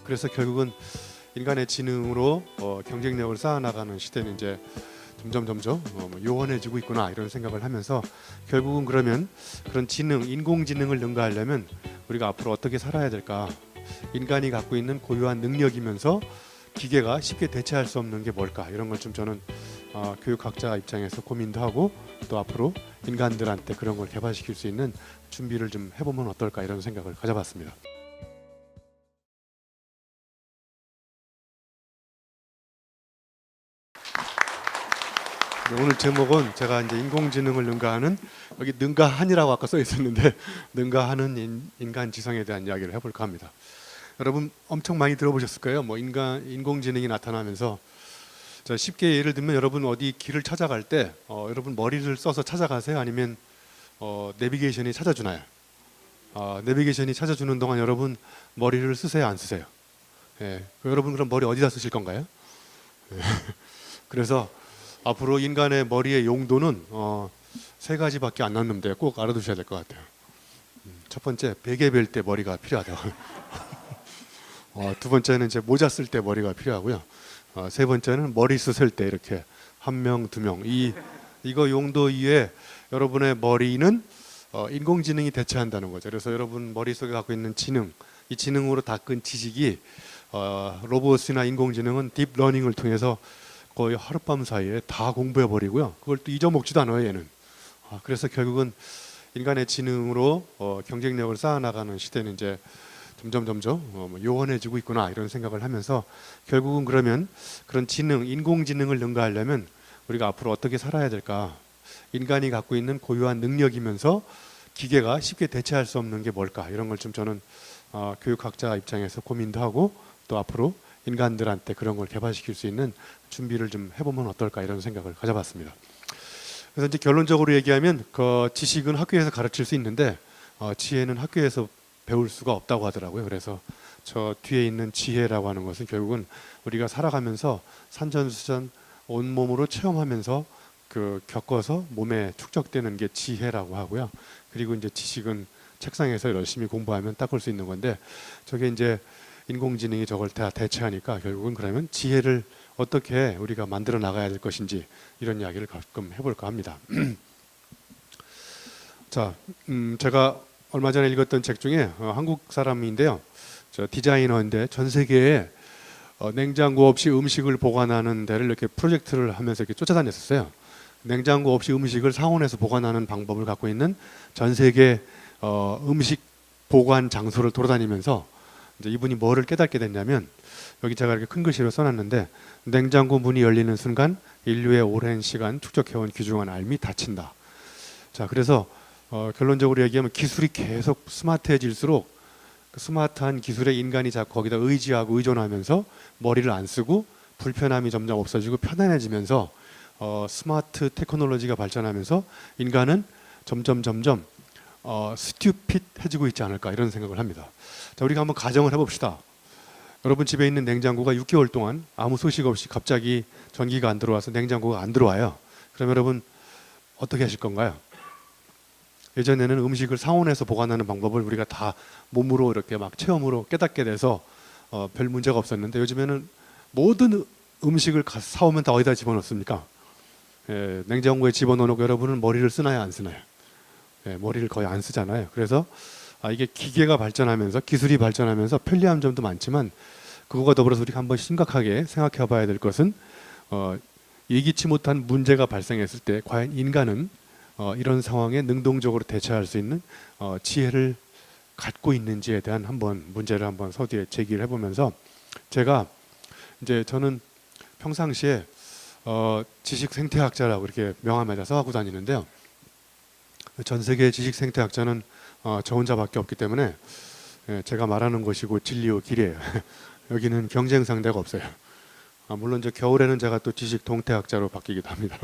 그래서 결국은 인간의 지능으로 경쟁력을 쌓아나가는 시대는 이제 점점 요원해지고 있구나 이런 생각을 하면서 결국은 그러면 그런 지능, 인공지능을 능가하려면 우리가 앞으로 어떻게 살아야 될까? 인간이 갖고 있는 고유한 능력이면서 기계가 쉽게 대체할 수 없는 게 뭘까? 이런 걸 좀 저는 교육학자 입장에서 고민도 하고 또 앞으로 인간들한테 그런 걸 개발시킬 수 있는 준비를 좀 해보면 어떨까 이런 생각을 가져봤습니다. 오늘 제목은 제가 이제 인공지능을 능가하는, 여기 능가한이라고 아까 써 있었는데 능가하는 인간 지성에 대한 이야기를 해볼까 합니다. 여러분 엄청 많이 들어보셨을 거예요. 뭐 인공지능이 나타나면서 쉽게 예를 들면 여러분 어디 길을 찾아갈 때 여러분 머리를 써서 찾아가세요? 아니면 내비게이션이 찾아주나요? 내비게이션이 찾아주는 동안 여러분 머리를 쓰세요? 안 쓰세요? 예. 여러분 그럼 머리 어디다 쓰실 건가요? 예. 그래서 앞으로 인간의 머리의 용도는 세 가지밖에 안 남는데 꼭 알아두셔야 될 것 같아요. 첫 번째, 베개 벨 때 머리가 필요하다고. 두 번째는 이제 모자 쓸 때 머리가 필요하고요. 세 번째는 머리 쓰실 때 이렇게 한 명, 두 명. 이거 용도 이외에 여러분의 머리는 인공지능이 대체한다는 거죠. 그래서 여러분 머릿속에 갖고 있는 지능, 이 지능으로 닦은 지식이 로봇이나 인공지능은 딥러닝을 통해서 거의 하룻밤 사이에 다 공부해 버리고요. 그걸 또 잊어먹지도 않아요, 얘는. 그래서 결국은 인간의 지능으로 경쟁력을 쌓아나가는 시대는 이제 점점 요원해지고 있구나 이런 생각을 하면서 결국은 그러면 그런 지능, 인공지능을 능가하려면 우리가 앞으로 어떻게 살아야 될까? 인간이 갖고 있는 고유한 능력이면서 기계가 쉽게 대체할 수 없는 게 뭘까? 이런 걸 좀 저는 교육학자 입장에서 고민도 하고 또 앞으로 인간들한테 그런 걸 개발시킬 수 있는 준비를 좀 해보면 어떨까 이런 생각을 가져봤습니다. 그래서 이제 결론적으로 얘기하면 그 지식은 학교에서 가르칠 수 있는데 지혜는 학교에서 배울 수가 없다고 하더라고요. 그래서 저 뒤에 있는 지혜라고 하는 것은 결국은 우리가 살아가면서 산전수전 온몸으로 체험하면서 그 겪어서 몸에 축적되는 게 지혜라고 하고요. 그리고 이제 지식은 책상에서 열심히 공부하면 닦을 수 있는 건데 저게 이제 인공지능이 저걸 다 대체하니까 결국은 그러면 지혜를 어떻게 우리가 만들어 나가야 될 것인지 이런 이야기를 가끔 해볼까 합니다. 자, 제가 얼마 전에 읽었던 책 중에 한국 사람인데요. 저 디자이너인데 전 세계에 냉장고 없이 음식을 보관하는 데를 이렇게 프로젝트를 하면서 이렇게 쫓아다녔었어요. 냉장고 없이 음식을 상온에서 보관하는 방법을 갖고 있는 전 세계 음식 보관 장소를 돌아다니면서 이제 이분이 뭐를 깨닫게 됐냐면 여기 제가 이렇게 큰 글씨로 써놨는데 냉장고 문이 열리는 순간 인류의 오랜 시간 축적해온 귀중한 알미 닫힌다. 자, 그래서 결론적으로 얘기하면 기술이 계속 스마트해질수록 그 스마트한 기술에 인간이 자꾸 거기다 의지하고 의존하면서 머리를 안 쓰고 불편함이 점점 없어지고 편안해지면서 스마트 테크놀로지가 발전하면서 인간은 점점 스튜핏해지고 있지 않을까 이런 생각을 합니다. 자, 우리가 한번 가정을 해봅시다. 여러분 집에 있는 냉장고가 6개월 동안 아무 소식 없이 갑자기 전기가 안 들어와서 냉장고가 안 들어와요. 그럼 여러분 어떻게 하실 건가요? 예전에는 음식을 상온에서 보관하는 방법을 우리가 다 몸으로 이렇게 막 체험으로 깨닫게 돼서 별 문제가 없었는데 요즘에는 모든 음식을 사오면 다 어디다 집어넣습니까? 냉장고에 집어넣고 여러분은 머리를 쓰나요, 안 쓰나요? 머리를 거의 안 쓰잖아요. 그래서 이게 기계가 발전하면서 기술이 발전하면서 편리한 점도 많지만 그거와 더불어서 우리가 한번 심각하게 생각해 봐야 될 것은 예기치 못한 문제가 발생했을 때 과연 인간은 이런 상황에 능동적으로 대처할 수 있는 지혜를 갖고 있는지에 대한 문제를 한번 서두에 제기를 해보면서 제가 이제 저는 평상시에 지식 생태학자라고 이렇게 명함에다 써갖고 다니는데요. 전 세계 지식 생태학자는 저 혼자밖에 없기 때문에 제가 말하는 것이고 진리요 길이에요. 여기는 경쟁 상대가 없어요. 물론 저 겨울에는 제가 또 지식 동태학자로 바뀌기도 합니다.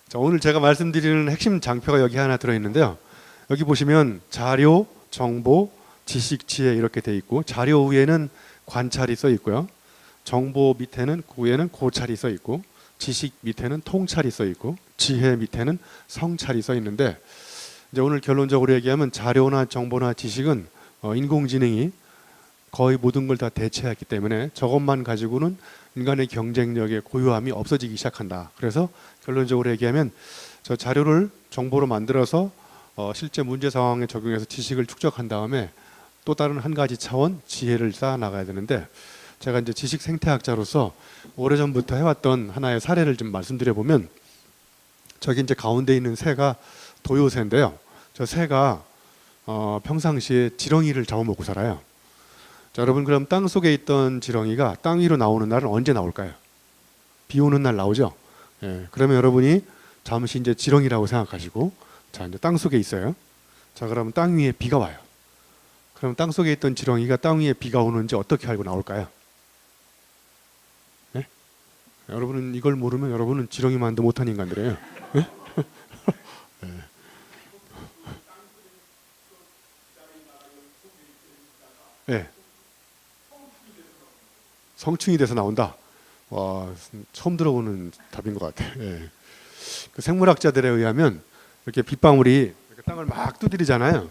자, 오늘 제가 말씀드리는 핵심 장표가 여기 하나 들어있는데요. 여기 보시면 자료, 정보, 지식, 지혜 이렇게 돼 있고 자료 위에는 관찰이 써 있고요. 정보 밑에는 그 위에는 고찰이 써 있고 지식 밑에는 통찰이 써 있고 지혜 밑에는 성찰이 써 있는데 이제 오늘 결론적으로 얘기하면 자료나 정보나 지식은 인공지능이 거의 모든 걸 다 대체했기 때문에 저것만 가지고는 인간의 경쟁력의 고유함이 없어지기 시작한다. 그래서 결론적으로 얘기하면 저 자료를 정보로 만들어서 실제 문제 상황에 적용해서 지식을 축적한 다음에 또 다른 한 가지 차원 지혜를 쌓아 나가야 되는데, 제가 이제 지식 생태학자로서 오래전부터 해왔던 하나의 사례를 좀 말씀드려 보면, 저기 이제 가운데 있는 새가 도요새인데요. 저 새가 평상시에 지렁이를 잡아먹고 살아요. 자, 여러분, 그럼 땅 속에 있던 지렁이가 땅 위로 나오는 날은 언제 나올까요? 비 오는 날 나오죠. 예, 그러면 여러분이 잠시 이제 지렁이라고 생각하시고, 자, 이제 땅 속에 있어요. 자, 그러면 땅 위에 비가 와요. 그럼 땅 속에 있던 지렁이가 땅 위에 비가 오는지 어떻게 알고 나올까요? 예? 여러분은 이걸 모르면 여러분은 지렁이만도 못한 인간들이에요. 예? 예. 예. 성충이 돼서 나온다. 와, 처음 들어보는 답인 것 같아요. 예. 그 생물학자들에 의하면 이렇게 빗방울이 이렇게 땅을 막 두드리잖아요.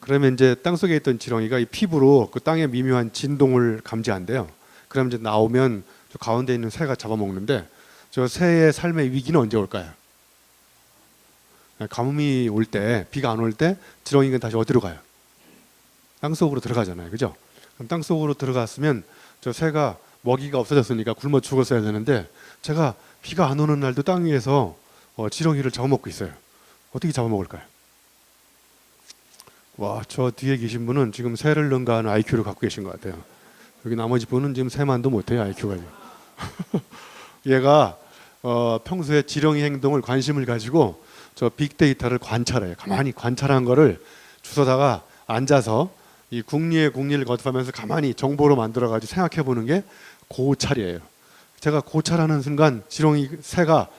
그러면 이제 땅 속에 있던 지렁이가 이 피부로 그 땅의 미묘한 진동을 감지한대요. 그럼 이제 나오면 저 가운데 있는 새가 잡아먹는데, 저 새의 삶의 위기는 언제 올까요? 가뭄이 올 때, 비가 안 올 때 지렁이가 다시 어디로 가요? 땅 속으로 들어가잖아요. 그죠? 그럼 땅 속으로 들어갔으면 저 새가 먹이가 없어졌으니까 굶어 죽었어야 되는데, 제가 비가 안 오는 날도 땅 위에서 지렁이를 잡아먹고 있어요. 어떻게 잡아먹을까요? 와, 저 뒤에 계신 분은 지금 새를 능가하는 IQ를 갖고 계신 것 같아요. 여기 나머지 분은 지금 새만도 못해요, IQ가. 얘가 평소에 지렁이 행동을 관심을 가지고 저 빅데이터를 관찰해요. 가만히 관찰한 거를 주워다가 앉아서 이 궁리의 궁리를 거듭하면서 가만히 정보로 만들어가지고 생각해보는 게 고찰이에요. 제가 고찰하는 순간 지렁이 새가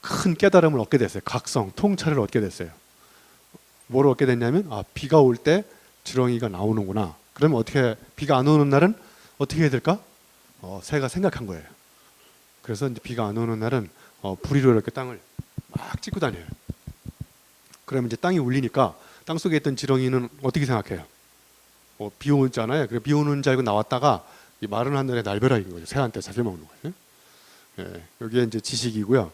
큰 깨달음을 얻게 됐어요. 각성, 통찰을 얻게 됐어요. 뭐를 얻게 됐냐면, 아, 비가 올 때 지렁이가 나오는구나. 그러면 어떻게, 비가 안 오는 날은 어떻게 해야 될까? 새가 생각한 거예요. 그래서 이제 비가 안 오는 날은 부리로 이렇게 땅을 막 찍고 다녀요. 그러면 이제 땅이 울리니까 땅 속에 있던 지렁이는 어떻게 생각해요? 비 오잖아요. 그래, 비 오는 줄 알고 나왔다가 이 마른 하늘에 날벼락인 거죠. 새한테 잡혀먹는 거죠. 예, 여기에 이제 지식이고요.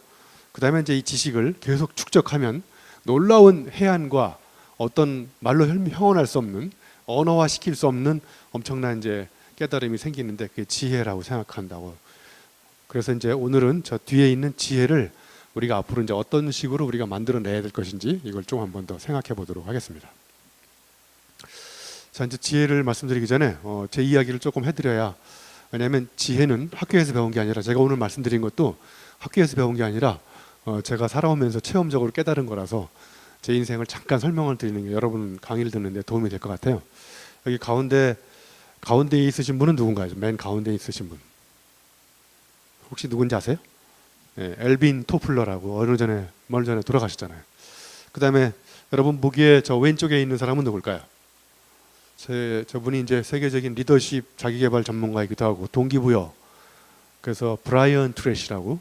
그 다음에 이제 이 지식을 계속 축적하면 놀라운 해안과 어떤 말로 형언할 수 없는, 언어화 시킬 수 없는 엄청난 이제 깨달음이 생기는데, 그게 지혜라고 생각한다고. 그래서 이제 오늘은 저 뒤에 있는 지혜를 우리가 앞으로 이제 어떤 식으로 우리가 만들어내야 될 것인지 이걸 좀 한 번 더 생각해 보도록 하겠습니다. 자, 이제 지혜를 말씀드리기 전에 제 이야기를 조금 해드려야, 왜냐하면 지혜는 학교에서 배운 게 아니라, 제가 오늘 말씀드린 것도 학교에서 배운 게 아니라 제가 살아오면서 체험적으로 깨달은 거라서 제 인생을 잠깐 설명을 드리는 게 여러분 강의를 듣는 데 도움이 될 것 같아요. 여기 가운데에 있으신 분은 누군가요? 맨 가운데에 있으신 분 혹시 누군지 아세요? 네, 엘빈 토플러라고 얼마 전에 돌아가셨잖아요. 그 다음에 여러분 보기에 저 왼쪽에 있는 사람은 누굴까요? 저분이 이제 세계적인 리더십 자기개발 전문가이기도 하고 동기부여, 그래서 브라이언 트래시라고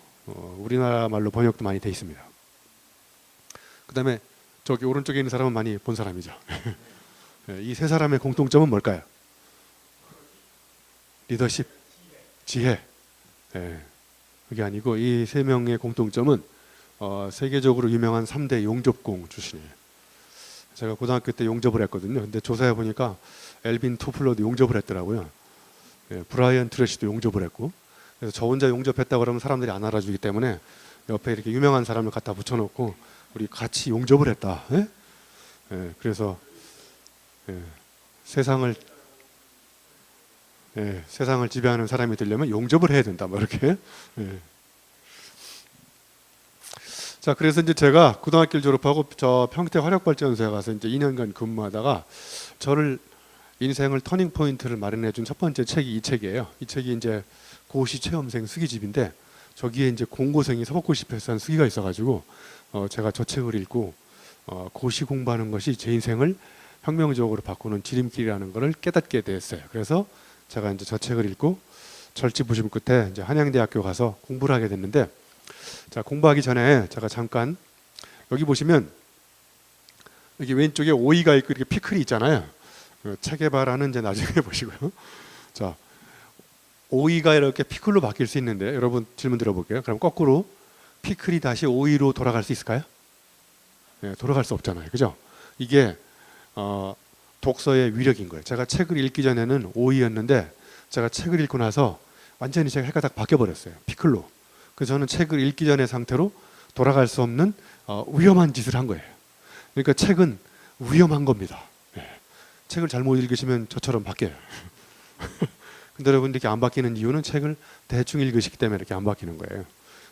우리나라 말로 번역도 많이 돼 있습니다. 그 다음에 저기 오른쪽에 있는 사람은 많이 본 사람이죠. 이 세 사람의 공통점은 뭘까요? 리더십, 지혜. 그게 아니고 이 세 명의 공통점은 세계적으로 유명한 3대 용접공 출신이에요. 제가 고등학교 때 용접을 했거든요. 근데 조사해 보니까 엘빈 토플러도 용접을 했더라고요. 브라이언 트래시도 용접을 했고, 그래서 저 혼자 용접했다 그러면 사람들이 안 알아주기 때문에 옆에 이렇게 유명한 사람을 갖다 붙여놓고 우리 같이 용접을 했다. 그래서 세상을 지배하는 사람이 되려면 용접을 해야 된다. 뭐 이렇게. 자, 그래서 이제 제가 고등학교를 졸업하고 저 평택 화력발전소에 가서 이제 2년간 근무하다가 저를 인생을 터닝 포인트를 마련해 준 첫 번째 책이 이 책이에요. 이 책이 이제 고시 체험생 수기집인데, 저기에 이제 공고생이 서먹고 싶어서 한 수기가 있어가지고 제가 저 책을 읽고 고시 공부하는 것이 제 인생을 혁명적으로 바꾸는 지름길이라는 것을 깨닫게 됐어요. 그래서 제가 이제 저 책을 읽고 절치부심 끝에 이제 한양대학교 가서 공부를 하게 됐는데, 자, 공부하기 전에 제가 잠깐 여기 보시면 여기 왼쪽에 오이가 있고 이렇게 피클이 있잖아요. 체게바라는 이제 나중에 보시고요. 자, 오이가 이렇게 피클로 바뀔 수 있는데 여러분 질문 들어볼게요. 그럼 거꾸로 피클이 다시 오이로 돌아갈 수 있을까요? 네, 돌아갈 수 없잖아요. 그죠? 이게 독서의 위력인 거예요. 제가 책을 읽기 전에는 오이였는데 제가 책을 읽고 나서 완전히 제가 해가 다 바뀌어 버렸어요. 피클로. 그래서 저는 책을 읽기 전의 상태로 돌아갈 수 없는 위험한 짓을 한 거예요. 그러니까 책은 위험한 겁니다. 네. 책을 잘못 읽으시면 저처럼 바뀌어요. 근데 여러분 이렇게 안 바뀌는 이유는 책을 대충 읽으시기 때문에 이렇게 안 바뀌는 거예요.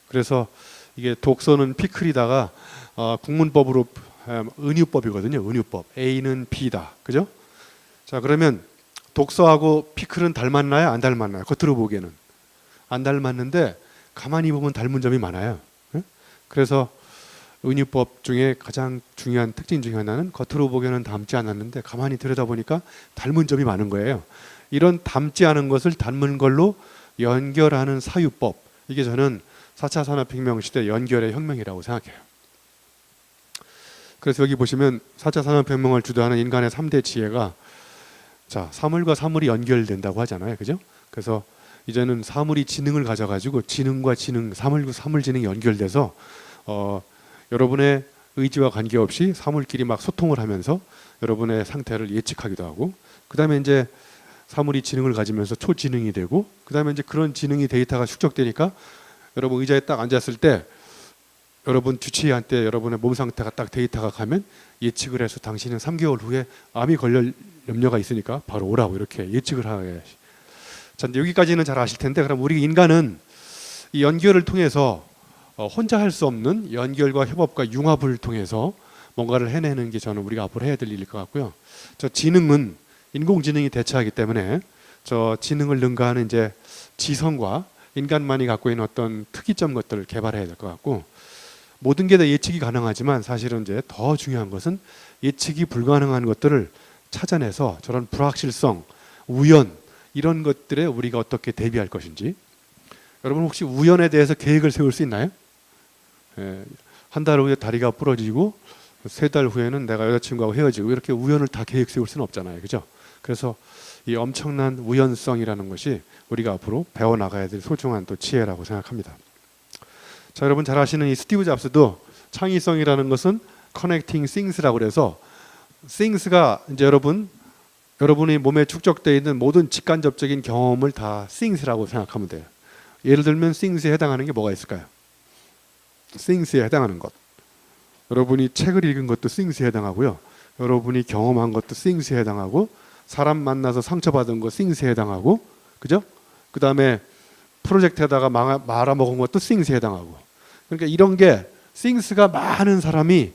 그래서 이게 독서는 피클이다가 국문법으로 은유법이거든요. 은유법. A는 B다. 그죠? 자, 그러면 독서하고 피클은 닮았나요? 안 닮았나요? 겉으로 보기에는 안 닮았는데 가만히 보면 닮은 점이 많아요. 그래서 은유법 중에 가장 중요한 특징 중에 하나는 겉으로 보기에는 닮지 않았는데 가만히 들여다보니까 닮은 점이 많은 거예요. 이런 닮지 않은 것을 닮은 걸로 연결하는 사유법, 이게 저는 4차 산업혁명 시대 연결의 혁명이라고 생각해요. 그래서 여기 보시면 4차 산업혁명을 주도하는 인간의 3대 지혜가, 자, 사물과 사물이 연결된다고 하잖아요. 그죠? 그래서 이제는 사물이 지능을 가져가지고 지능과 지능, 사물과 사물 지능이 연결돼서 여러분의 의지와 관계없이 사물끼리 막 소통을 하면서 여러분의 상태를 예측하기도 하고, 그 다음에 이제 사물이 지능을 가지면서 초지능이 되고, 그 다음에 이제 그런 지능이 데이터가 축적되니까 여러분 의자에 딱 앉았을 때 여러분 주치의한테 여러분의 몸 상태가 딱 데이터가 가면 예측을 해서 당신은 3개월 후에 암이 걸릴 염려가 있으니까 바로 오라고 이렇게 예측을 하게. 자, 여기까지는 잘 아실 텐데, 그럼 우리 인간은 이 연결을 통해서 혼자 할 수 없는 연결과 협업과 융합을 통해서 뭔가를 해내는 게 저는 우리가 앞으로 해야 될 일일 것 같고요. 저 지능은 인공지능이 대체하기 때문에 저 지능을 능가하는 이제 지성과 인간만이 갖고 있는 어떤 특이점 것들을 개발해야 될 것 같고, 모든 게 다 예측이 가능하지만 사실은 이제 더 중요한 것은 예측이 불가능한 것들을 찾아내서 저런 불확실성, 우연, 이런 것들에 우리가 어떻게 대비할 것인지. 여러분 혹시 우연에 대해서 계획을 세울 수 있나요? 한 달 후에 다리가 부러지고 3달 후에는 내가 여자친구하고 헤어지고, 이렇게 우연을 다 계획 세울 수는 없잖아요. 그죠? 그래서 이 엄청난 우연성이라는 것이 우리가 앞으로 배워나가야 될 소중한 또 지혜라고 생각합니다. 자, 여러분 잘 아시는 이 스티브 잡스도 창의성이라는 것은 Connecting Things라고 그래서, Things가 이제 여러분이 몸에 축적되어 있는 모든 직간접적인 경험을 다 Things라고 생각하면 돼요. 예를 들면 Things에 해당하는 게 뭐가 있을까요? Things에 해당하는 것. 여러분이 책을 읽은 것도 Things에 해당하고요. 여러분이 경험한 것도 Things에 해당하고, 사람 만나서 상처받은 거 Things에 해당하고, 그죠? 그 다음에 프로젝트에다가 말아먹은 것도 Things에 해당하고. 그러니까 이런 게 Things가 많은 사람이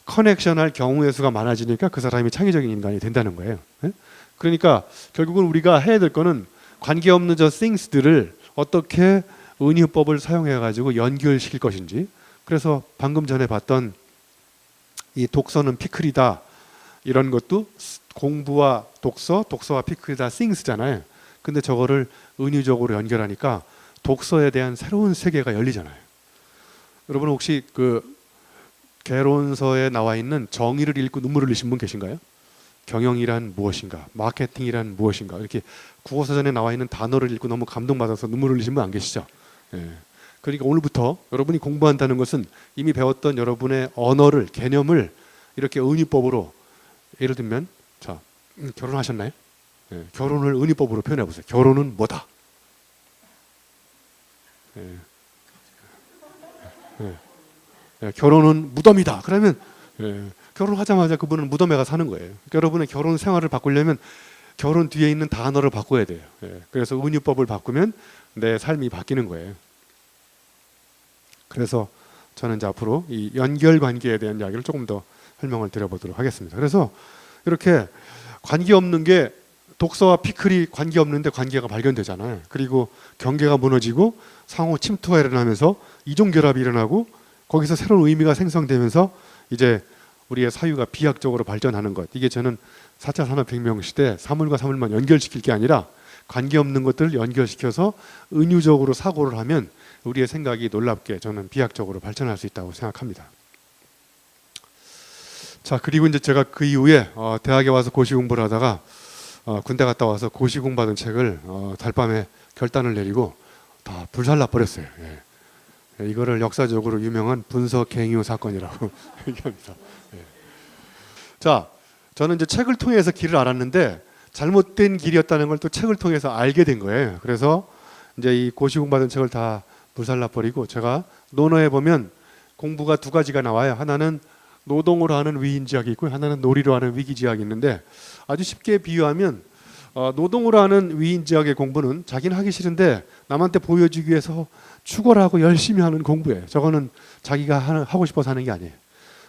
커넥션할 경우의 수가 많아지니까 그 사람이 창의적인 인간이 된다는 거예요. 그러니까 결국은 우리가 해야 될 거는 관계없는 저 Things들을 어떻게 은유법을 사용해 가지고 연결시킬 것인지. 그래서 방금 전에 봤던 이 독서는 피클이다, 이런 것도 공부와 독서, 독서와 피클이다 Things잖아요. 근데 저거를 은유적으로 연결하니까 독서에 대한 새로운 세계가 열리잖아요. 여러분 혹시 그 개론서에 나와 있는 정의를 읽고 눈물을 흘리신 분 계신가요? 경영이란 무엇인가, 마케팅이란 무엇인가, 이렇게 국어사전에 나와 있는 단어를 읽고 너무 감동받아서 눈물을 흘리신 분 안 계시죠? 예. 그러니까 오늘부터 여러분이 공부한다는 것은 이미 배웠던 여러분의 언어를, 개념을 이렇게 은유법으로, 예를 들면 자, 결혼하셨나요? 예. 결혼을 은유법으로 표현해 보세요. 결혼은 뭐다? 예. 예. 예. 결혼은 무덤이다. 그러면 결혼하자마자 그분은 무덤에 가 사는 거예요. 그러니까 여러분의 결혼 생활을 바꾸려면 결혼 뒤에 있는 단어를 바꿔야 돼요. 그래서 은유법을 바꾸면 내 삶이 바뀌는 거예요. 그래서 저는 이제 앞으로 이 연결 관계에 대한 이야기를 조금 더 설명을 드려보도록 하겠습니다. 그래서 이렇게 관계없는 게, 독서와 피클이 관계없는데 관계가 발견되잖아요. 그리고 경계가 무너지고 상호 침투가 일어나면서 이종결합이 일어나고, 거기서 새로운 의미가 생성되면서 이제 우리의 사유가 비약적으로 발전하는 것. 이게 저는 4차 산업혁명 시대 사물과 사물만 연결시킬 게 아니라 관계없는 것들을 연결시켜서 은유적으로 사고를 하면 우리의 생각이 놀랍게 저는 비약적으로 발전할 수 있다고 생각합니다. 자, 그리고 이제 제가 그 이후에 대학에 와서 고시 공부를 하다가 군대 갔다 와서 고시 공부하던 책을 달밤에 결단을 내리고 다 불살라 버렸어요. 예. 예, 이거를 역사적으로 유명한 분서갱유 사건이라고 얘기합니다. 예. 자, 저는 이제 책을 통해서 길을 알았는데 잘못된 길이었다는 걸 또 책을 통해서 알게 된 거예요. 그래서 이제 이 고시 공부하던 책을 다 불살라 버리고, 제가 논어에 보면 공부가 두 가지가 나와요. 하나는 노동으로 하는 위인지학이 있고, 하나는 놀이로 하는 위기지학이 있는데, 아주 쉽게 비유하면 노동으로 하는 위인지학의 공부는 자기는 하기 싫은데 남한테 보여주기 위해서 축월하고 열심히 하는 공부예요. 저거는 자기가 하고 싶어서 하는 게 아니에요.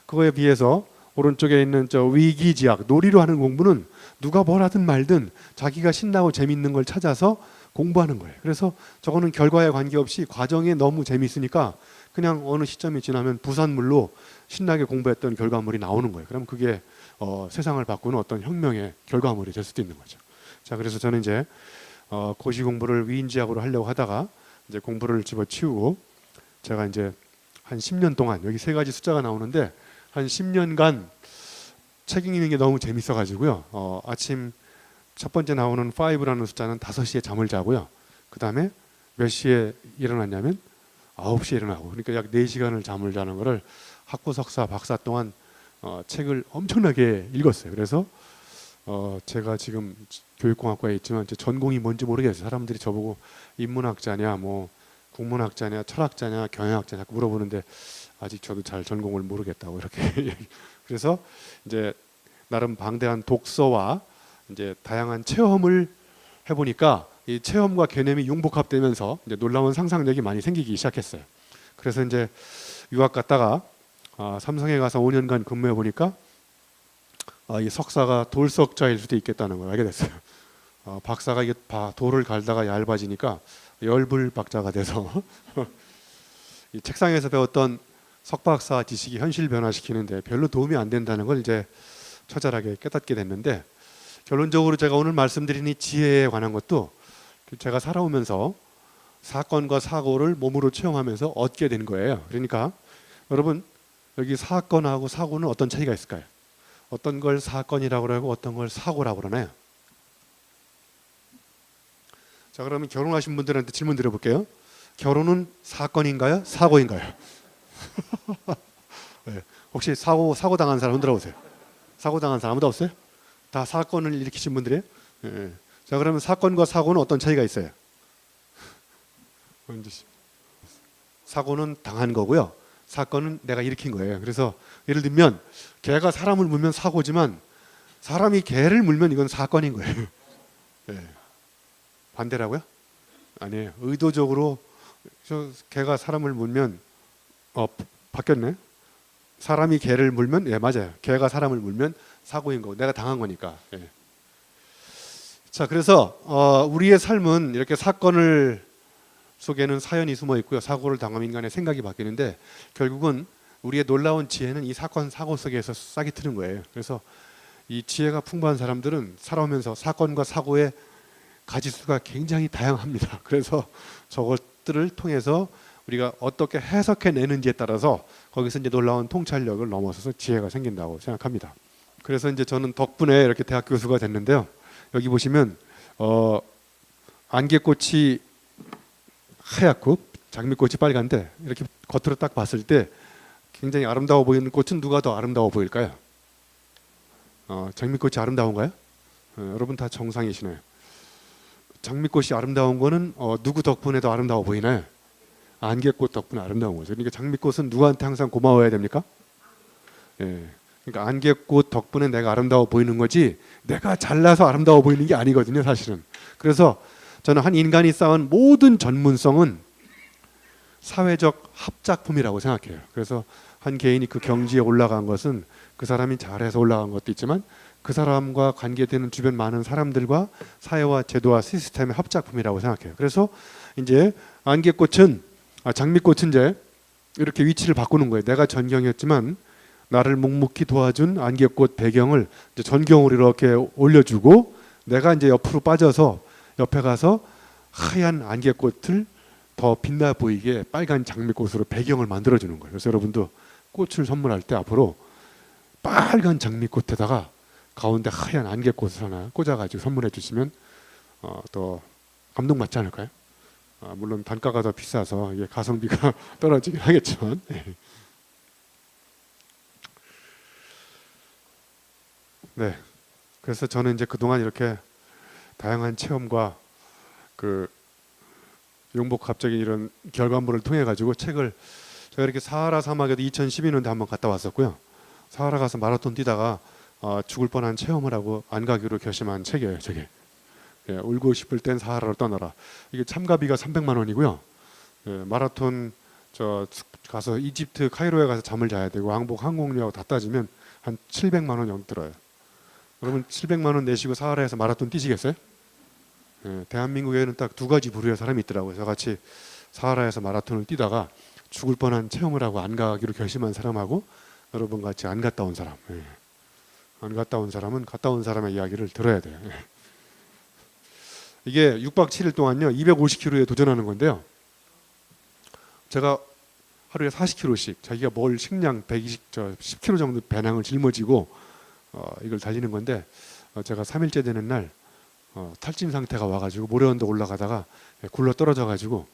그거에 비해서 오른쪽에 있는 저 위기지학, 놀이로 하는 공부는 누가 뭘 하든 말든 자기가 신나고 재밌는 걸 찾아서 공부하는 거예요. 그래서 저거는 결과에 관계없이 과정에 너무 재밌으니까 그냥 어느 시점이 지나면 부산물로 신나게 공부했던 결과물이 나오는 거예요. 그럼 그게 세상을 바꾸는 어떤 혁명의 결과물이 될 수도 있는 거죠. 자, 그래서 저는 이제 고시 공부를 위인지학으로 하려고 하다가 이제 공부를 집어치우고, 제가 이제 한 10년 동안, 여기 세 가지 숫자가 나오는데 한 10년간 책 읽는 게 너무 재밌어 가지고요. 아침 첫 번째 나오는 5라는 숫자는 5시에 잠을 자고요. 그 다음에 몇 시에 일어났냐면 9시에 일어나고, 그러니까 약 4시간을 잠을 자는 거를 학부, 석사, 박사 동안 책을 엄청나게 읽었어요. 그래서 제가 지금 교육공학과에 있지만 제 전공이 뭔지 모르겠어요. 사람들이 저보고 인문학자냐, 뭐 국문학자냐, 철학자냐, 경영학자냐 자꾸 물어보는데 아직 저도 잘 전공을 모르겠다고 이렇게. 그래서 이제 나름 방대한 독서와 이제 다양한 체험을 해보니까 이 체험과 개념이 융복합되면서 이제 놀라운 상상력이 많이 생기기 시작했어요. 그래서 이제 유학 갔다가 삼성에 가서 5년간 근무해 보니까 이 석사가 돌석자일 수도 있겠다는 걸 알게 됐어요. 박사가 이게 돌을 갈다가 얇아지니까 열불박자가 돼서 이 책상에서 배웠던 석박사 지식이 현실 변화시키는데 별로 도움이 안 된다는 걸 이제 처절하게 깨닫게 됐는데, 결론적으로 제가 오늘 말씀드린 이 지혜에 관한 것도 제가 살아오면서 사건과 사고를 몸으로 체험하면서 얻게 된 거예요. 그러니까 여러분, 여기 사건하고 사고는 어떤 차이가 있을까요? 어떤 걸 사건이라고 그러고 어떤 걸 사고라고 그러나요? 자, 그러면 결혼하신 분들한테 질문 드려볼게요. 결혼은 사건인가요? 사고인가요? 네. 혹시 사고 당한 사람 흔들어 보세요. 사고 당한 사람 아무도 없어요? 다 사건을 일으키신 분들이에요? 네. 자, 그러면 사건과 사고는 어떤 차이가 있어요? 사고는 당한 거고요. 사건은 내가 일으킨 거예요. 그래서 예를 들면 개가 사람을 물면 사고지만 사람이 개를 물면 이건 사건인 거예요. 네. 반대라고요? 아니에요. 의도적으로 개가 사람을 물면 바뀌었네. 사람이 개를 물면, 예, 맞아요. 개가 사람을 물면 사고인 거고 내가 당한 거니까. 예. 자, 그래서 우리의 삶은 이렇게 사건을 속에는 사연이 숨어 있고요. 사고를 당하면 인간의 생각이 바뀌는데 결국은 우리의 놀라운 지혜는 이 사건 사고 속에서 싹이 트는 거예요. 그래서 이 지혜가 풍부한 사람들은 살아오면서 사건과 사고의 가지수가 굉장히 다양합니다. 그래서 저것들을 통해서 우리가 어떻게 해석해내는지에 따라서 거기서 이제 놀라운 통찰력을 넘어서서 지혜가 생긴다고 생각합니다. 그래서 이제 저는 덕분에 이렇게 대학 교수가 됐는데요. 여기 보시면 안개꽃이 하얗고 장미꽃이 빨간데 이렇게 겉으로 딱 봤을 때 굉장히 아름다워 보이는 꽃은 누가 더 아름다워 보일까요? 장미꽃이 아름다운가요? 여러분 다 정상이시네요. 장미꽃이 아름다운 거는 누구 덕분에 더 아름다워 보이나요? 안개꽃 덕분에 아름다운 거죠. 그러니까 장미꽃은 누구한테 항상 고마워해야 됩니까? 예. 그러니까 안개꽃 덕분에 내가 아름다워 보이는 거지 내가 잘나서 아름다워 보이는 게 아니거든요, 사실은. 그래서 저는 한 인간이 쌓은 모든 전문성은 사회적 합작품이라고 생각해요. 그래서 한 개인이 그 경지에 올라간 것은 그 사람이 잘해서 올라간 것도 있지만 그 사람과 관계되는 주변 많은 사람들과 사회와 제도와 시스템의 합작품이라고 생각해요. 그래서 이제 장미꽃은 이제 이렇게 위치를 바꾸는 거예요. 내가 전경이었지만 나를 묵묵히 도와준 안개꽃 배경을 이제 전경으로 이렇게 올려주고 내가 이제 옆으로 빠져서 옆에 가서 하얀 안개꽃을 더 빛나 보이게 빨간 장미꽃으로 배경을 만들어주는 거예요. 그래서 여러분도 꽃을 선물할 때 앞으로 빨간 장미꽃에다가 가운데 하얀 안개꽃을 하나 꽂아가지고 선물해 주시면 또 감동받지 않을까요? 물론 단가가 더 비싸서 이게 가성비가 떨어지긴 하겠지만. 네. 그래서 저는 이제 그동안 이렇게 다양한 체험과 그 용복 갑자기 이런 결과물을 통해 가지고 책을, 제가 이렇게 사하라 사막에도 2012년도에 한번 갔다 왔었고요. 사하라 가서 마라톤 뛰다가 죽을 뻔한 체험을 하고 안 가기로 결심한 책이에요. 저게. 예, 울고 싶을 땐 사하라로 떠나라. 이게 참가비가 300만 원이고요. 예, 마라톤 가서 이집트 카이로에 가서 잠을 자야 되고 왕복 항공료하고 다 따지면 한 700만 원 정도 들어요. 여러분 700만 원 내시고 사하라에서 마라톤 뛰시겠어요? 예, 대한민국에는 딱 두 가지 부류의 사람이 있더라고요. 저같이 사하라에서 마라톤을 뛰다가 죽을 뻔한 체험을 하고 안 가기로 결심한 사람하고 여러분 같이 안 갔다 온 사람. 예. 안 갔다 온 사람은 갔다 온 사람의 이야기를 들어야 돼요. 예. 이게 6박 7일 동안요 250km에 도전하는 건데요. 제가 하루에 40km씩 자기가 뭘 식량 10kg 정도 배낭을 짊어지고 이걸 달리는 건데 제가 3일째 되는 날 탈진 상태가 와가지고 모래언덕 올라가다가 굴러 떨어져가지고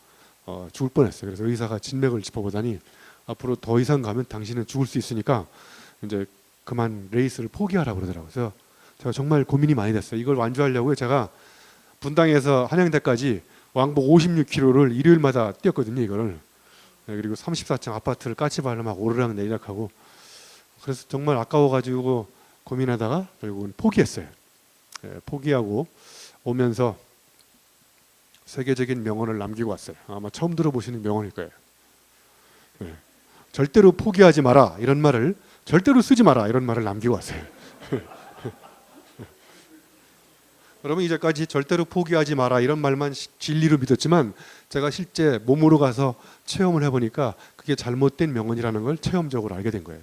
죽을 뻔했어요. 그래서 의사가 진맥을 짚어보다니 앞으로 더 이상 가면 당신은 죽을 수 있으니까 이제 그만 레이스를 포기하라고 그러더라고요. 그래서 제가 정말 고민이 많이 됐어요. 이걸 완주하려고 제가 분당에서 한양대까지 왕복 56km를 일요일마다 뛰었거든요. 이거를. 그리고 34층 아파트를 까치발로 막 오르락 내리락하고, 그래서 정말 아까워가지고 고민하다가 결국은 포기했어요. 포기하고 오면서 세계적인 명언을 남기고 왔어요. 아마 처음 들어보시는 명언일 거예요. 절대로 포기하지 마라 이런 말을, 절대로 쓰지 마라 이런 말을 남기고 왔어요. 여러분 이제까지 절대로 포기하지 마라 이런 말만 진리로 믿었지만 제가 실제 몸으로 가서 체험을 해보니까 그게 잘못된 명언이라는 걸 체험적으로 알게 된 거예요.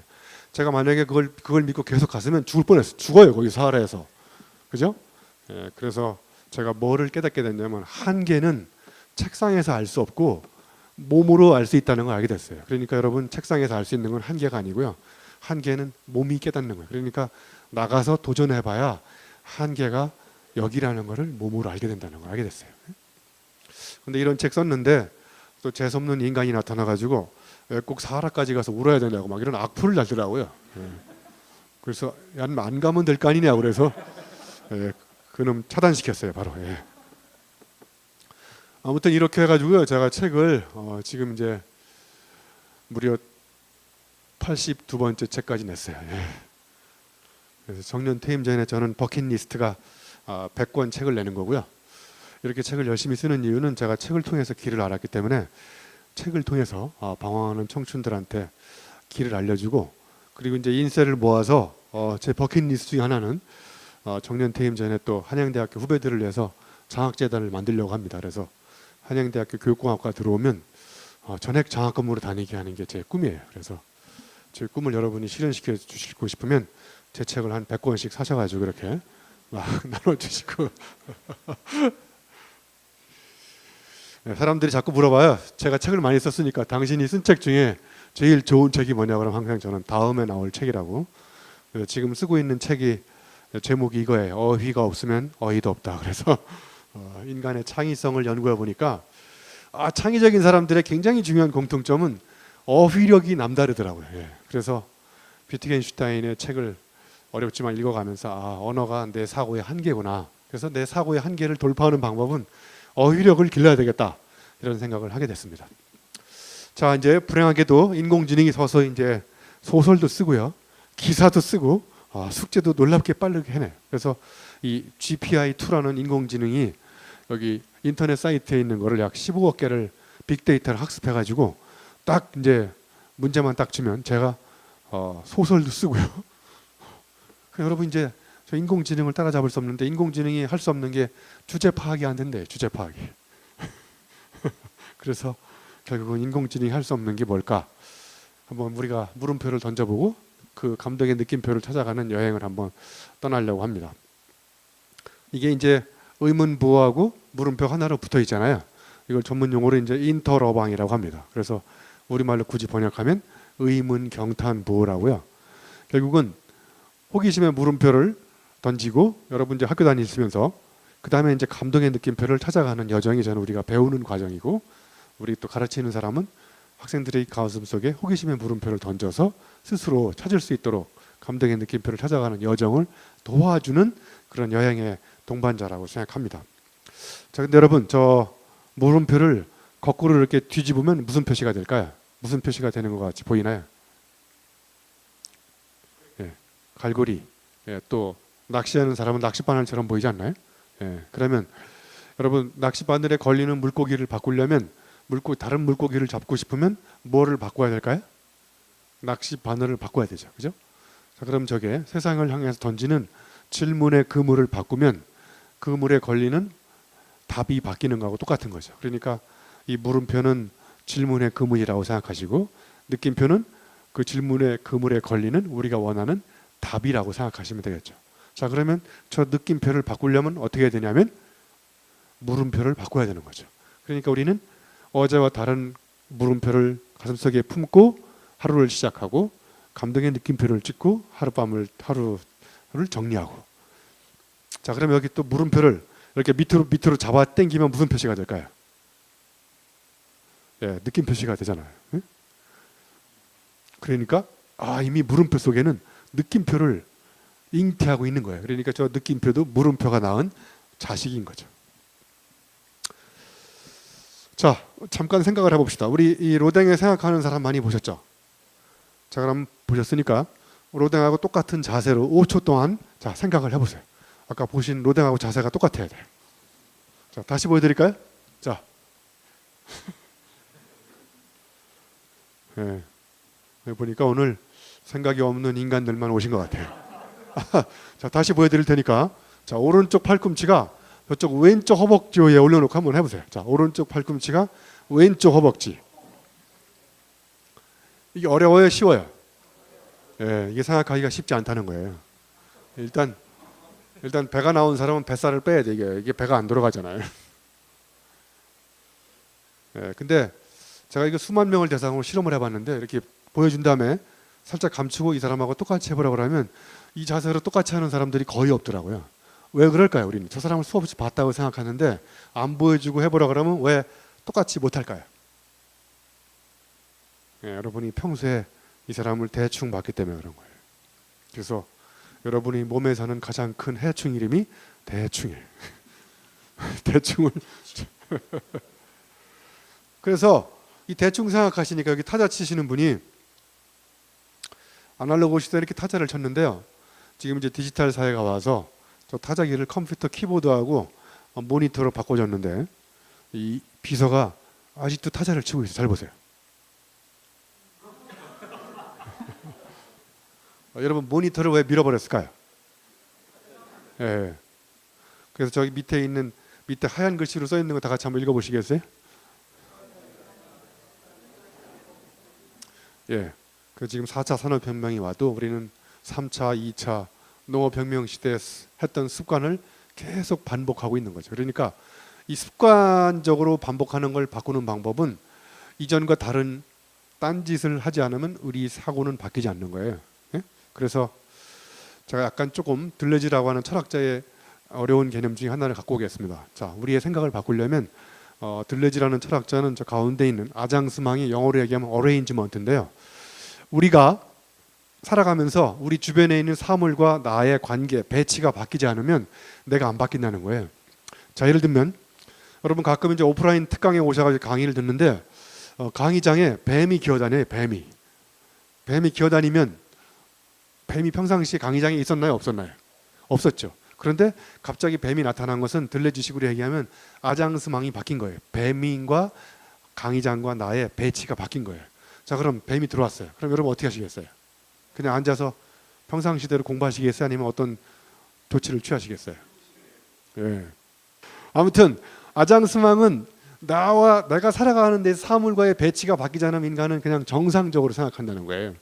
제가 만약에 그걸 믿고 계속 갔으면 죽을 뻔했어요. 죽어요 거기 사하라에서. 그죠? 그래서 제가 뭐를 깨닫게 됐냐면 한계는 책상에서 알 수 없고 몸으로 알 수 있다는 걸 알게 됐어요. 그러니까 여러분 책상에서 알 수 있는 건 한계가 아니고요. 한계는 몸이 깨닫는 거예요. 그러니까 나가서 도전해봐야 한계가 여기라는 것을 몸으로 알게 된다는 걸 알게 됐어요. 근데 이런 책 썼는데 또 재수없는 인간이 나타나가지고 꼭 사하라까지 가서 울어야 되냐고 막 이런 악플을 달더라고요. 그래서 안 가면 될 거 아니냐 그래서 그놈 차단시켰어요 바로. 아무튼 이렇게 해가지고요 제가 책을 지금 이제 무려 82번째 책까지 냈어요. 그래서 정년 퇴임 전에 저는 버킷리스트가 100권 책을 내는 거고요. 이렇게 책을 열심히 쓰는 이유는 제가 책을 통해서 길을 알았기 때문에 책을 통해서 방황하는 청춘들한테 길을 알려주고, 그리고 이제 인쇄를 모아서 제 버킷리스트 중에 하나는 정년 퇴임 전에 또 한양대학교 후배들을 위해서 장학재단을 만들려고 합니다. 그래서 한양대학교 교육공학과 들어오면 전액 장학금으로 다니게 하는 게 제 꿈이에요. 그래서 제 꿈을 여러분이 실현시켜 주시고 싶으면 제 책을 한 100권씩 사셔가지고 이렇게 막 나눠주시고 사람들이 자꾸 물어봐요. 제가 책을 많이 썼으니까 당신이 쓴 책 중에 제일 좋은 책이 뭐냐고 그러면 항상 저는 다음에 나올 책이라고. 그래서 지금 쓰고 있는 책이 제목이 이거예요. 어휘가 없으면 어휘도 없다. 그래서 인간의 창의성을 연구해 보니까 창의적인 사람들의 굉장히 중요한 공통점은 어휘력이 남다르더라고요. 그래서 비트겐슈타인의 책을 어렵지만 읽어가면서 언어가 내 사고의 한계구나. 그래서 내 사고의 한계를 돌파하는 방법은 어휘력을 길러야 되겠다 이런 생각을 하게 됐습니다. 자, 이제 불행하게도 인공지능이 서서 이제 소설도 쓰고요, 기사도 쓰고 숙제도 놀랍게 빠르게 해내. 그래서 이 GPI2라는 인공지능이 여기 인터넷 사이트에 있는 거를 약 15억 개를 빅데이터를 학습해가지고 딱 이제 문제만 딱 주면 제가 소설도 쓰고요. 여러분 이제 저 인공지능을 따라잡을 수 없는데 인공지능이 할 수 없는 게 주제 파악이 안 된대요. 주제 파악이. 그래서 결국은 인공지능이 할 수 없는 게 뭘까? 한번 우리가 물음표를 던져보고 그 감독의 느낌표를 찾아가는 여행을 한번 떠나려고 합니다. 이게 이제 의문부호하고 물음표 하나로 붙어 있잖아요. 이걸 전문 용어로 이제 인터러방이라고 합니다. 그래서 우리말로 굳이 번역하면 의문경탄부호라고요. 결국은 호기심의 물음표를 던지고 여러분 이제 학교 다니시면서 그 다음에 이제 감동의 느낌표를 찾아가는 여정이 저는 우리가 배우는 과정이고, 우리 또 가르치는 사람은 학생들의 가슴 속에 호기심의 물음표를 던져서 스스로 찾을 수 있도록 감동의 느낌표를 찾아가는 여정을 도와주는 그런 여행의 동반자라고 생각합니다. 자, 근데 여러분, 저 물음표를 거꾸로 이렇게 뒤집으면 무슨 표시가 될까요? 무슨 표시가 되는 것 같이 보이나요? 예, 갈고리. 예, 또 낚시하는 사람은 낚싯바늘처럼 보이지 않나요? 예, 그러면 여러분, 낚싯바늘에 걸리는 물고기를 바꾸려면 다른 물고기를 잡고 싶으면 뭐를 바꿔야 될까요? 낚싯바늘을 바꿔야 되죠. 그죠? 자, 그럼 저게 세상을 향해서 던지는 질문의 그물을 바꾸면 그 물에 걸리는 답이 바뀌는 거하고 똑같은 거죠. 그러니까 이 물음표는 질문의 그물이라고 생각하시고, 느낌표는 그 질문의 그물에 걸리는 우리가 원하는 답이라고 생각하시면 되겠죠. 자, 그러면 저 느낌표를 바꾸려면 어떻게 해야 되냐면 물음표를 바꿔야 되는 거죠. 그러니까 우리는 어제와 다른 물음표를 가슴속에 품고 하루를 시작하고, 감동의 느낌표를 찍고 하루를 정리하고. 자, 그러면 여기 또 물음표를 이렇게 밑으로 잡아 당기면 무슨 표시가 될까요? 예, 느낌 표시가 되잖아요. 예? 그러니까 이미 물음표 속에는 느낌표를 잉태하고 있는 거예요. 그러니까 저 느낌표도 물음표가 낳은 자식인 거죠. 자, 잠깐 생각을 해봅시다. 우리 이 로댕에 생각하는 사람 많이 보셨죠? 자, 그럼 보셨으니까 로댕하고 똑같은 자세로 5초 동안 자, 생각을 해보세요. 아까 보신 로댕하고 자세가 똑같아야 돼요. 자, 다시 보여드릴까요? 자, 예, 보니까 오늘 생각이 없는 인간들만 오신 것 같아요. 자, 다시 보여드릴 테니까, 자, 오른쪽 팔꿈치가 저쪽 왼쪽 허벅지 위에 올려놓고 한번 해보세요. 자, 오른쪽 팔꿈치가 왼쪽 허벅지. 이게 어려워요, 쉬워요? 예, 이게 생각하기가 쉽지 않다는 거예요. 일단 배가 나온 사람은 뱃살을 빼야 돼. 이게 배가 안 돌아가잖아요. 예, 근데 제가 이거 수만 명을 대상으로 실험을 해봤는데 이렇게 보여준 다음에 살짝 감추고 이 사람하고 똑같이 해보라고 하면 이 자세로 똑같이 하는 사람들이 거의 없더라고요. 왜 그럴까요? 우리는 저 사람을 수없이 봤다고 생각하는데 안 보여주고 해보라고 하면 왜 똑같이 못할까요? 예, 여러분이 평소에 이 사람을 대충 봤기 때문에 그런 거예요. 그래서 여러분이 몸에 사는 가장 큰 해충 이름이 대충이에요. 대충을 그래서 이 대충 생각하시니까 여기 타자 치시는 분이 아날로그 시대에 이렇게 타자를 쳤는데요. 지금 이제 디지털 사회가 와서 저 타자기를 컴퓨터 키보드하고 모니터로 바꿔줬는데 이 비서가 아직도 타자를 치고 있어요. 잘 보세요. 여러분, 모니터를 왜 밀어버렸을까요? 예. 그래서 저기 밑에 하얀 글씨로 써 있는 거 다 같이 한번 읽어보시겠어요? 예. 그 지금 4차 산업혁명이 와도 우리는 3차, 2차 농업혁명 시대에 했던 습관을 계속 반복하고 있는 거죠. 그러니까 이 습관적으로 반복하는 걸 바꾸는 방법은 이전과 다른 딴짓을 하지 않으면 우리 사고는 바뀌지 않는 거예요. 예? 그래서 제가 약간 조금 들레지라고 하는 철학자의 어려운 개념 중에 하나를 갖고 오겠습니다. 자, 우리의 생각을 바꾸려면 들레지라는 철학자는 저 가운데 있는 아장스망이 영어로 얘기하면 어레인지먼트인데요. 우리가 살아가면서 우리 주변에 있는 사물과 나의 관계, 배치가 바뀌지 않으면 내가 안 바뀐다는 거예요. 자, 예를 들면 여러분 가끔 이제 오프라인 특강에 오셔가지고 강의를 듣는데 강의장에 뱀이 기어다녀요. 뱀이 기어다니면 뱀이 평상시에 강의장에 있었나요? 없었나요? 없었죠. 그런데 갑자기 뱀이 나타난 것은 들레지식으로 얘기하면 아장스망이 바뀐 거예요. 뱀인과 강의장과 나의 배치가 바뀐 거예요. 자, 그럼 뱀이 들어왔어요. 그럼 여러분 어떻게 하시겠어요? 그냥 앉아서 평상시대로 공부하시겠어요? 아니면 어떤 조치를 취하시겠어요? 예. 아무튼 아장스망은 내가 살아가는 데 사물과의 배치가 바뀌지 않으면 인간은 그냥 정상적으로 생각한다는 거예요.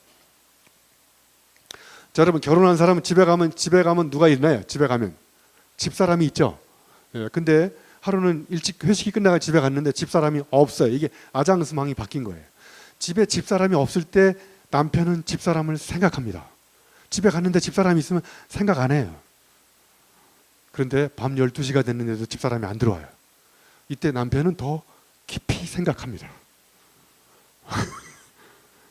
자, 여러분 결혼한 사람은 집에 가면 누가 있나요? 집에 가면 집사람이 있죠. 예, 근데 하루는 일찍 회식이 끝나가 집에 갔는데 집사람이 없어요. 이게 아장스망이 바뀐 거예요. 집에 집사람이 없을 때 남편은 집사람을 생각합니다. 집에 갔는데 집사람이 있으면 생각 안 해요. 그런데 밤 12시가 됐는데도 집사람이 안 들어와요. 이때 남편은 더 깊이 생각합니다.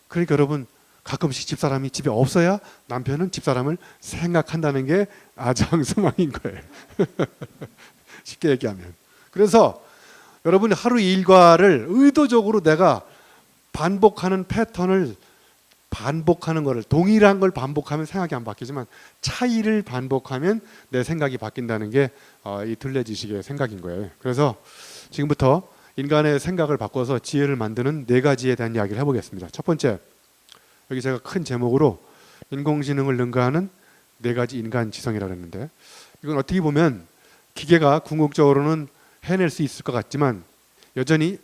그러니까 여러분, 가끔씩 집사람이 집에 없어야 남편은 집사람을 생각한다는 게 아장스망인 거예요. 쉽게 얘기하면. 그래서 여러분, 하루 일과를 의도적으로 내가 반복하는 패턴을 반복하는 거를, 동일한 걸 반복하면 생각이 안 바뀌지만 차이를 반복하면 내 생각이 바뀐다는 게 이 둘레지식의 생각인 거예요. 그래서 지금부터 인간의 생각을 바꿔서 지혜를 만드는 4가지에 대한 이야기를 해보겠습니다. 첫 번째, 여기 제가 큰 제목으로 인공지능을 능가하는 4가지 인간 지성이라고 했는데, 이건 어떻게 보면 기계가 궁극적으로는 해낼 수 있을 것 같지만 여전히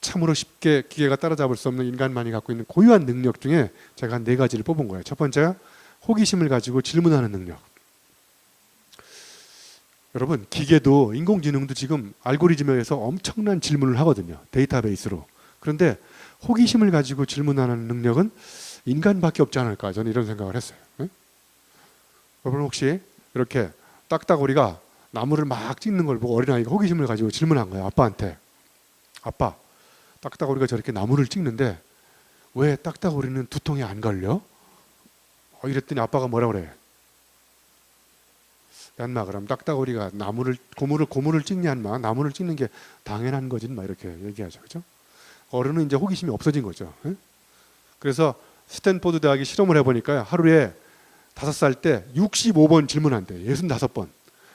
참으로 쉽게 기계가 따라잡을 수 없는 인간만이 갖고 있는 고유한 능력 중에 제가 한 4가지를 뽑은 거예요. 첫 번째가 호기심을 가지고 질문하는 능력. 여러분, 기계도 인공지능도 지금 알고리즘에 의해서 엄청난 질문을 하거든요. 데이터베이스로. 그런데 호기심을 가지고 질문하는 능력은 인간밖에 없지 않을까, 저는 이런 생각을 했어요. 네? 여러분, 혹시 이렇게 딱따구리가 나무를 막 찍는 걸 보고 어린아이가 호기심을 가지고 질문한 거예요. 아빠한테. 아빠, 딱따구리가 저렇게 나무를 찍는데 왜 딱따구리는 두통에 안 걸려? 이랬더니 아빠가 뭐라 그래? 야, 인마, 그럼 딱따구리가 고무를 찍냐, 인마. 나무를 찍는 게 당연한 거지, 인마. 이렇게 얘기하죠. 그죠? 어른은 이제 호기심이 없어진 거죠. 에? 그래서 스탠포드 대학이 실험을 해보니까요, 하루에 5살 때 65번 질문한대요. 65번.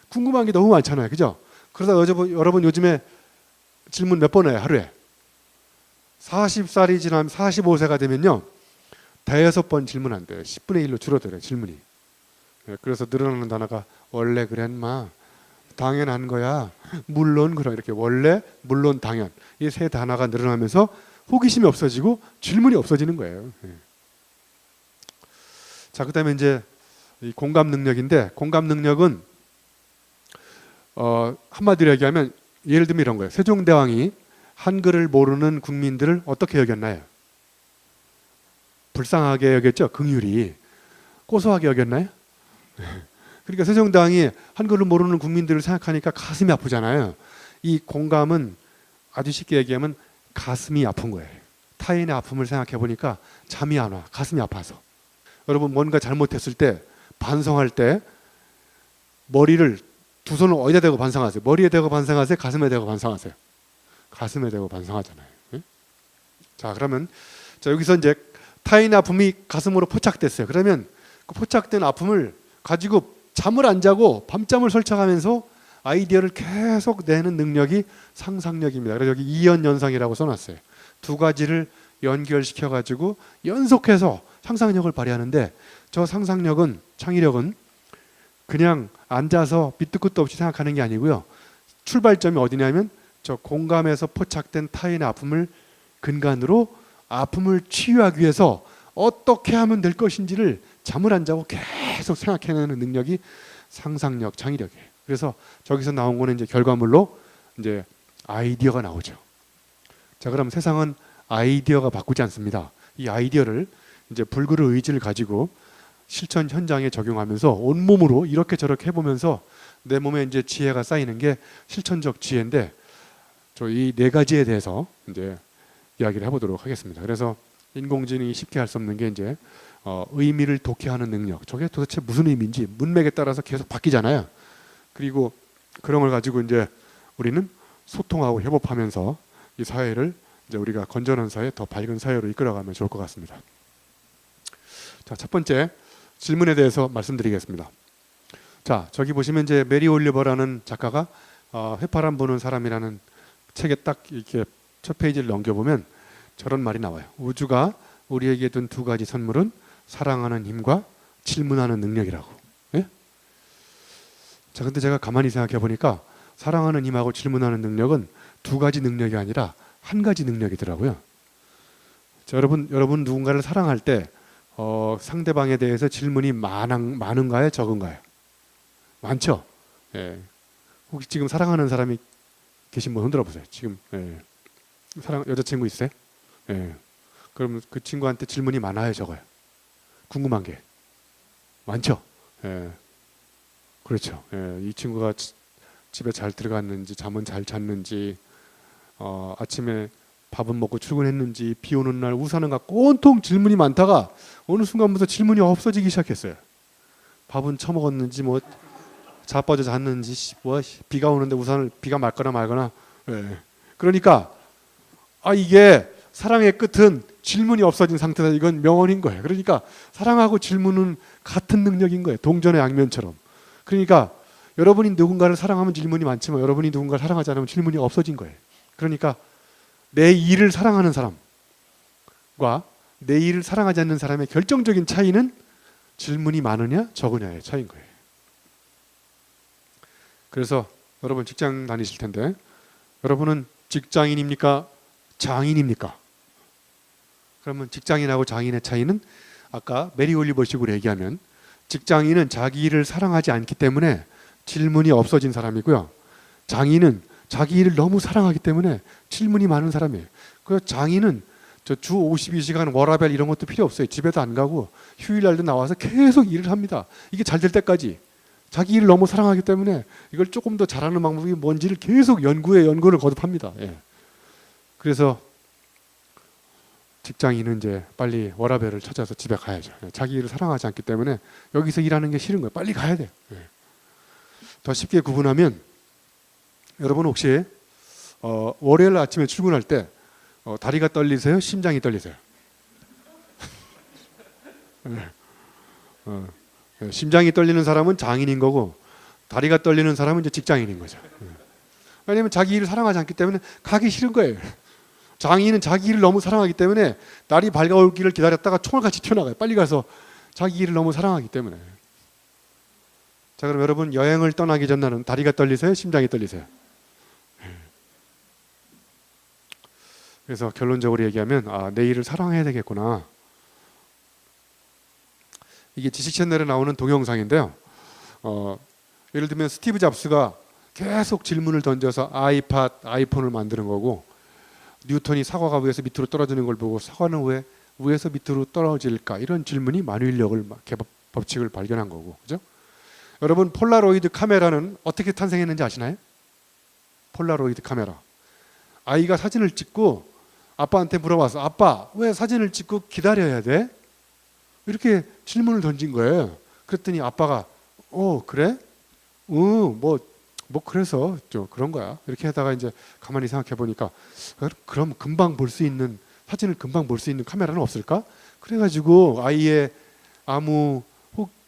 궁금한 게 너무 많잖아요. 그죠? 그러다 여러분 요즘에 질문 몇 번 해요, 하루에? 40살이 지나면 45세가 되면요, 5번 질문한대요. 10분의 1로 줄어들어요, 질문이. 그래서 늘어나는 단어가 원래 그래, 인마. 당연한 거야. 물론 그럼. 이렇게 원래, 물론, 당연. 이 3 단어가 늘어나면서 호기심이 없어지고 질문이 없어지는 거예요. 자, 그다음에 이제 이 공감 능력인데, 공감 능력은 한마디로 얘기하면 예를 들면 이런 거예요. 세종대왕이 한글을 모르는 국민들을 어떻게 여겼나요? 불쌍하게 여겼죠. 긍휼히. 고소하게 여겼나요? 그러니까 세종대왕이 한글을 모르는 국민들을 생각하니까 가슴이 아프잖아요. 이 공감은 아주 쉽게 얘기하면 가슴이 아픈 거예요. 타인의 아픔을 생각해 보니까 잠이 안 와. 가슴이 아파서. 여러분, 뭔가 잘못했을 때, 반성할 때 머리를 두 손을 어디다 대고 반성하세요? 머리에 대고 반성하세요? 가슴에 대고 반성하세요? 가슴에 대고 반성하잖아요. 예? 자, 그러면 자, 여기서 이제 타인의 아픔이 가슴으로 포착됐어요. 그러면 그 포착된 아픔을 가지고 잠을 안 자고 밤잠을 설쳐가면서 아이디어를 계속 내는 능력이 상상력입니다. 그래서 여기 이연연상이라고 써놨어요. 2가지를 연결시켜 가지고 연속해서 상상력을 발휘하는데, 저 상상력은, 창의력은 그냥 앉아서 밑도 끝도 없이 생각하는 게 아니고요, 출발점이 어디냐면 저 공감에서 포착된 타인의 아픔을 근간으로 아픔을 치유하기 위해서 어떻게 하면 될 것인지를 잠을 안 자고 계속 생각해내는 능력이 상상력, 창의력이에요. 그래서 저기서 나온 거는 이제 결과물로 이제 아이디어가 나오죠. 자, 그럼 세상은 아이디어가 바꾸지 않습니다. 이 아이디어를 이제 불굴의 의지를 가지고 실천 현장에 적용하면서 온몸으로 이렇게 저렇게 해보면서 내 몸에 이제 지혜가 쌓이는 게 실천적 지혜인데, 저 이 4가지에 대해서 이제 이야기를 해보도록 하겠습니다. 그래서 인공지능이 쉽게 할 수 없는 게 이제 의미를 독해하는 능력. 저게 도대체 무슨 의미인지 문맥에 따라서 계속 바뀌잖아요. 그리고 그런 걸 가지고 이제 우리는 소통하고 협업하면서 이 사회를 이제 우리가 건전한 사회, 더 밝은 사회로 이끌어가면 좋을 것 같습니다. 자, 첫 번째 질문에 대해서 말씀드리겠습니다. 자, 저기 보시면 이제 메리 올리버라는 작가가 회파람 보는 사람이라는 책에 딱 이렇게 첫 페이지를 넘겨보면 저런 말이 나와요. 우주가 우리에게 준 2가지 선물은 사랑하는 힘과 질문하는 능력이라고. 예? 자, 근데 제가 가만히 생각해 보니까 사랑하는 힘하고 질문하는 능력은 2가지 능력이 아니라 1가지 능력이더라고요. 자, 여러분 누군가를 사랑할 때 상대방에 대해서 질문이 많은가요? 적은가요? 많죠? 예. 혹시 지금 사랑하는 사람이 계신 분 흔들어 보세요. 지금 여자친구 있어요? 예. 그럼 그 친구한테 질문이 많아요, 적어요? 궁금한 게. 많죠. 예. 그렇죠. 예. 이 친구가 집에 잘 들어갔는지, 잠은 잘 잤는지, 아침에 밥은 먹고 출근했는지, 비 오는 날 우산은 갖고 온통 질문이 많다가 어느 순간부터 질문이 없어지기 시작했어요. 밥은 처먹었는지, 뭐 자빠져 잤는지, 뭐 비가 오는데 우산을 비가 맞거나 말거나. 예. 그러니까 이게 사랑의 끝은 질문이 없어진 상태다. 이건 명언인 거예요. 그러니까 사랑하고 질문은 같은 능력인 거예요. 동전의 양면처럼. 그러니까 여러분이 누군가를 사랑하면 질문이 많지만 여러분이 누군가를 사랑하지 않으면 질문이 없어진 거예요. 그러니까 내 일을 사랑하는 사람과 내 일을 사랑하지 않는 사람의 결정적인 차이는 질문이 많으냐 적으냐의 차이인 거예요. 그래서 여러분 직장 다니실 텐데 여러분은 직장인입니까? 장인입니까? 그러면 직장인하고 장인의 차이는 아까 메리 올리버식으로 얘기하면 직장인은 자기 일을 사랑하지 않기 때문에 질문이 없어진 사람이고요. 장인은 자기 일을 너무 사랑하기 때문에 질문이 많은 사람이에요. 그 장인은 주 52시간 워라밸 이런 것도 필요 없어요. 집에도 안 가고 휴일날도 나와서 계속 일을 합니다. 이게 잘 될 때까지. 자기 일을 너무 사랑하기 때문에 이걸 조금 더 잘하는 방법이 뭔지를 계속 연구를 거듭합니다. 예. 그래서 직장인은 이제 빨리 워라밸을 찾아서 집에 가야죠. 자기 일을 사랑하지 않기 때문에 여기서 일하는 게 싫은 거예요. 빨리 가야 돼요. 예. 더 쉽게 구분하면 여러분 혹시 월요일 아침에 출근할 때 다리가 떨리세요? 심장이 떨리세요? 심장이 떨리는 사람은 장인인 거고 다리가 떨리는 사람은 이제 직장인인 거죠. 왜냐하면 자기 일을 사랑하지 않기 때문에 가기 싫은 거예요. 장인은 자기 일을 너무 사랑하기 때문에 날이 밝아오기를 기다렸다가 총알같이 튀어나가요. 빨리 가서 자기 일을 너무 사랑하기 때문에. 자, 그럼 여러분 여행을 떠나기 전에는 다리가 떨리세요? 심장이 떨리세요? 그래서 결론적으로 얘기하면 내 일을 사랑해야 되겠구나. 이게 지식 채널에 나오는 동영상인데요. 예를 들면 스티브 잡스가 계속 질문을 던져서 아이폰을 만드는 거고 뉴턴이 사과가 위에서 밑으로 떨어지는 걸 보고 사과는 왜 위에서 밑으로 떨어질까? 이런 질문이 만유인력을 법칙을 발견한 거고, 그죠? 여러분 폴라로이드 카메라는 어떻게 탄생했는지 아시나요? 폴라로이드 카메라. 아이가 사진을 찍고 아빠한테 물어봐서 아빠 왜 사진을 찍고 기다려야 돼? 이렇게 질문을 던진 거예요. 그랬더니 아빠가 그래? 뭐 그래서 좀 그런 거야. 이렇게 하다가 이제 가만히 생각해 보니까 그럼 금방 볼 수 있는 사진을 금방 볼 수 있는 카메라는 없을까? 그래가지고 아이의 아무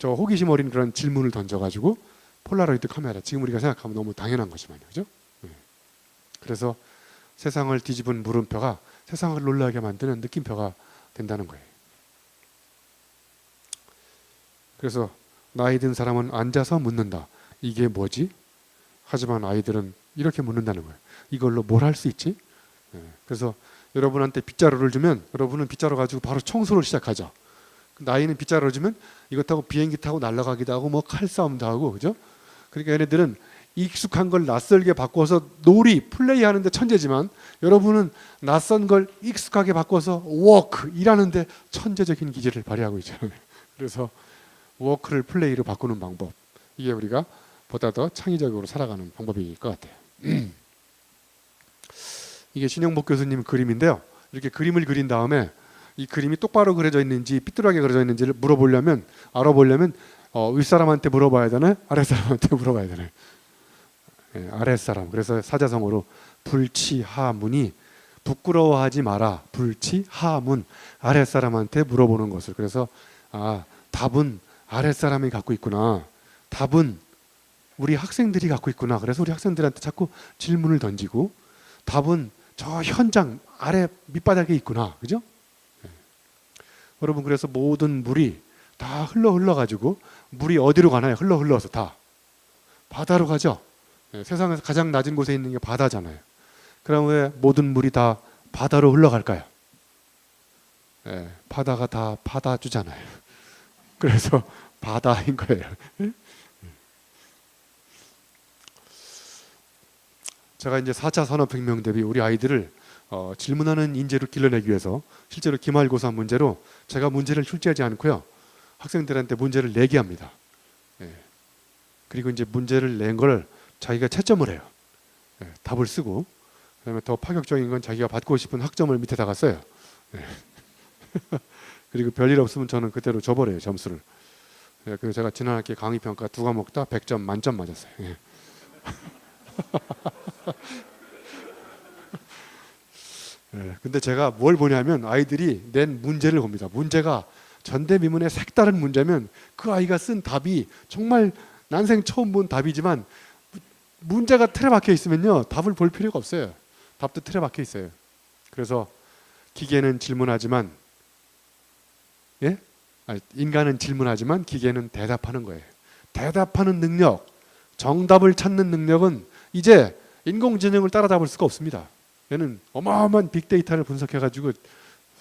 호기심 어린 그런 질문을 던져가지고 폴라로이드 카메라. 지금 우리가 생각하면 너무 당연한 것이만요, 그죠? 그래서 세상을 뒤집은 물음표가 세상을 놀라게 만드는 느낌표가 된다는 거예요. 그래서 나이 든 사람은 앉아서 묻는다. 이게 뭐지? 하지만 아이들은 이렇게 묻는다는 거예요. 이걸로 뭘 할 수 있지? 그래서 여러분한테 빗자루를 주면 여러분은 빗자루 가지고 바로 청소를 시작하죠. 나이는 빗자루를 주면 이거 타고 비행기 타고 날아가기도 하고 뭐 칼싸움도 하고, 그죠? 그러니까 얘네들은 익숙한 걸 낯설게 바꿔서 플레이하는데 천재지만 여러분은 낯선 걸 익숙하게 바꿔서 일하는데 천재적인 기질을 발휘하고 있죠. 그래서 워크를 플레이로 바꾸는 방법, 이게 우리가 보다 더 창의적으로 살아가는 방법일 것 같아요. 이게 신영복 교수님 그림인데요. 이렇게 그림을 그린 다음에 이 그림이 똑바로 그려져 있는지 삐뚤하게 그려져 있는지를 알아보려면 윗사람한테 물어봐야 되나요? 아랫사람한테 물어봐야 되나요? 아랫사람. 그래서 사자성어로 불치하문이 부끄러워하지 마라. 불치하문. 아랫사람한테 물어보는 것을. 그래서 답은 아랫사람이 갖고 있구나. 답은 우리 학생들이 갖고 있구나. 그래서 우리 학생들한테 자꾸 질문을 던지고 답은 저 현장 아래 밑바닥에 있구나. 그죠? 여러분 그래서 모든 물이 다 흘러가지고 물이 어디로 가나요? 흘러서 다 바다로 가죠. 세상에서 가장 낮은 곳에 있는 게 바다잖아요. 그럼 왜 모든 물이 다 바다로 흘러갈까요? 바다가 다 받아주잖아요. 그래서 바다인 거예요. 제가 이제 4차 산업혁명 대비 우리 아이들을 질문하는 인재로 길러내기 위해서 실제로 기말고사 문제로 제가 문제를 출제하지 않고요. 학생들한테 문제를 내게 합니다. 예. 그리고 이제 문제를 낸 걸 자기가 채점을 해요. 예. 답을 쓰고, 그다음에 더 파격적인 건 자기가 받고 싶은 학점을 밑에다가 써요. 예. 그리고 별일 없으면 저는 그대로 줘버려요, 점수를. 예. 그래서 제가 지난 학기 강의 평가 2과목 다 100점 만점 맞았어요. 예. 예. 근데 제가 뭘 보냐면 아이들이 낸 문제를 봅니다. 문제가 전대미문의 색다른 문제면 그 아이가 쓴 답이 정말 난생 처음 본 답이지만 문제가 틀에 박혀 있으면요 답을 볼 필요가 없어요. 답도 틀에 박혀 있어요. 그래서 기계는 질문하지만 인간은 질문하지만 기계는 대답하는 거예요. 대답하는 능력, 정답을 찾는 능력은 이제 인공지능을 따라잡을 수가 없습니다. 얘는 어마어마한 빅데이터를 분석해가지고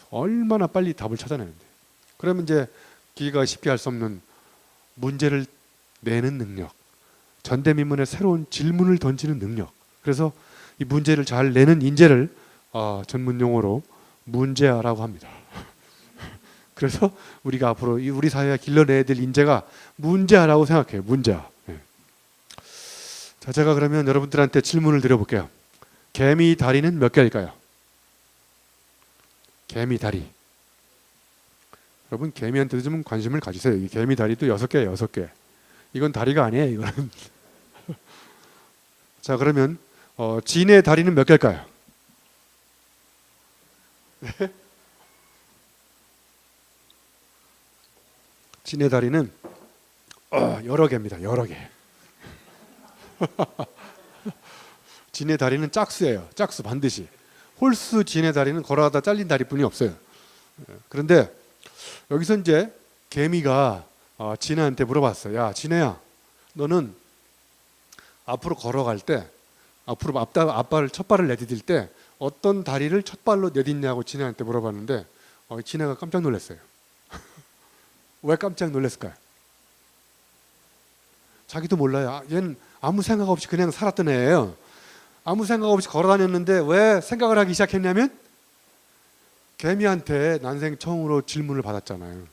얼마나 빨리 답을 찾아내는데. 그러면 이제 기계가 쉽게 할 수 없는 문제를 내는 능력, 전대미문의 새로운 질문을 던지는 능력. 그래서 이 문제를 잘 내는 인재를 전문 용어로 문제아라고 합니다. 그래서 우리가 앞으로 우리 사회가 길러내야 될 인재가 문제아라고 생각해요. 문제아. 자, 제가 그러면 여러분들한테 질문을 드려볼게요. 개미 다리는 몇 개일까요? 개미 다리. 여러분 개미한테도 좀 관심을 가지세요. 이 개미 다리도 6개예요. 6개. 이건 다리가 아니에요. 이거는. 자, 그러면 진의 다리는 몇 개일까요? 네? 진의 다리는 여러 개입니다. 여러 개. 진의 다리는 짝수예요. 짝수 반드시. 홀수 진의 다리는 걸어가다 잘린 다리뿐이 없어요. 그런데 여기서 이제 개미가 진해한테 물어봤어요. 야, 진해야, 너는 앞으로 걸어갈 때, 앞으로 앞발을 첫 발을 내디딜 때 어떤 다리를 첫 발로 내딛냐고 진해한테 물어봤는데 진해가 깜짝 놀랐어요. 왜 깜짝 놀랐을까요? 자기도 몰라요. 얘는 아무 생각 없이 그냥 살았던 애예요. 아무 생각 없이 걸어 다녔는데 왜 생각을 하기 시작했냐면 개미한테 난생 처음으로 질문을 받았잖아요.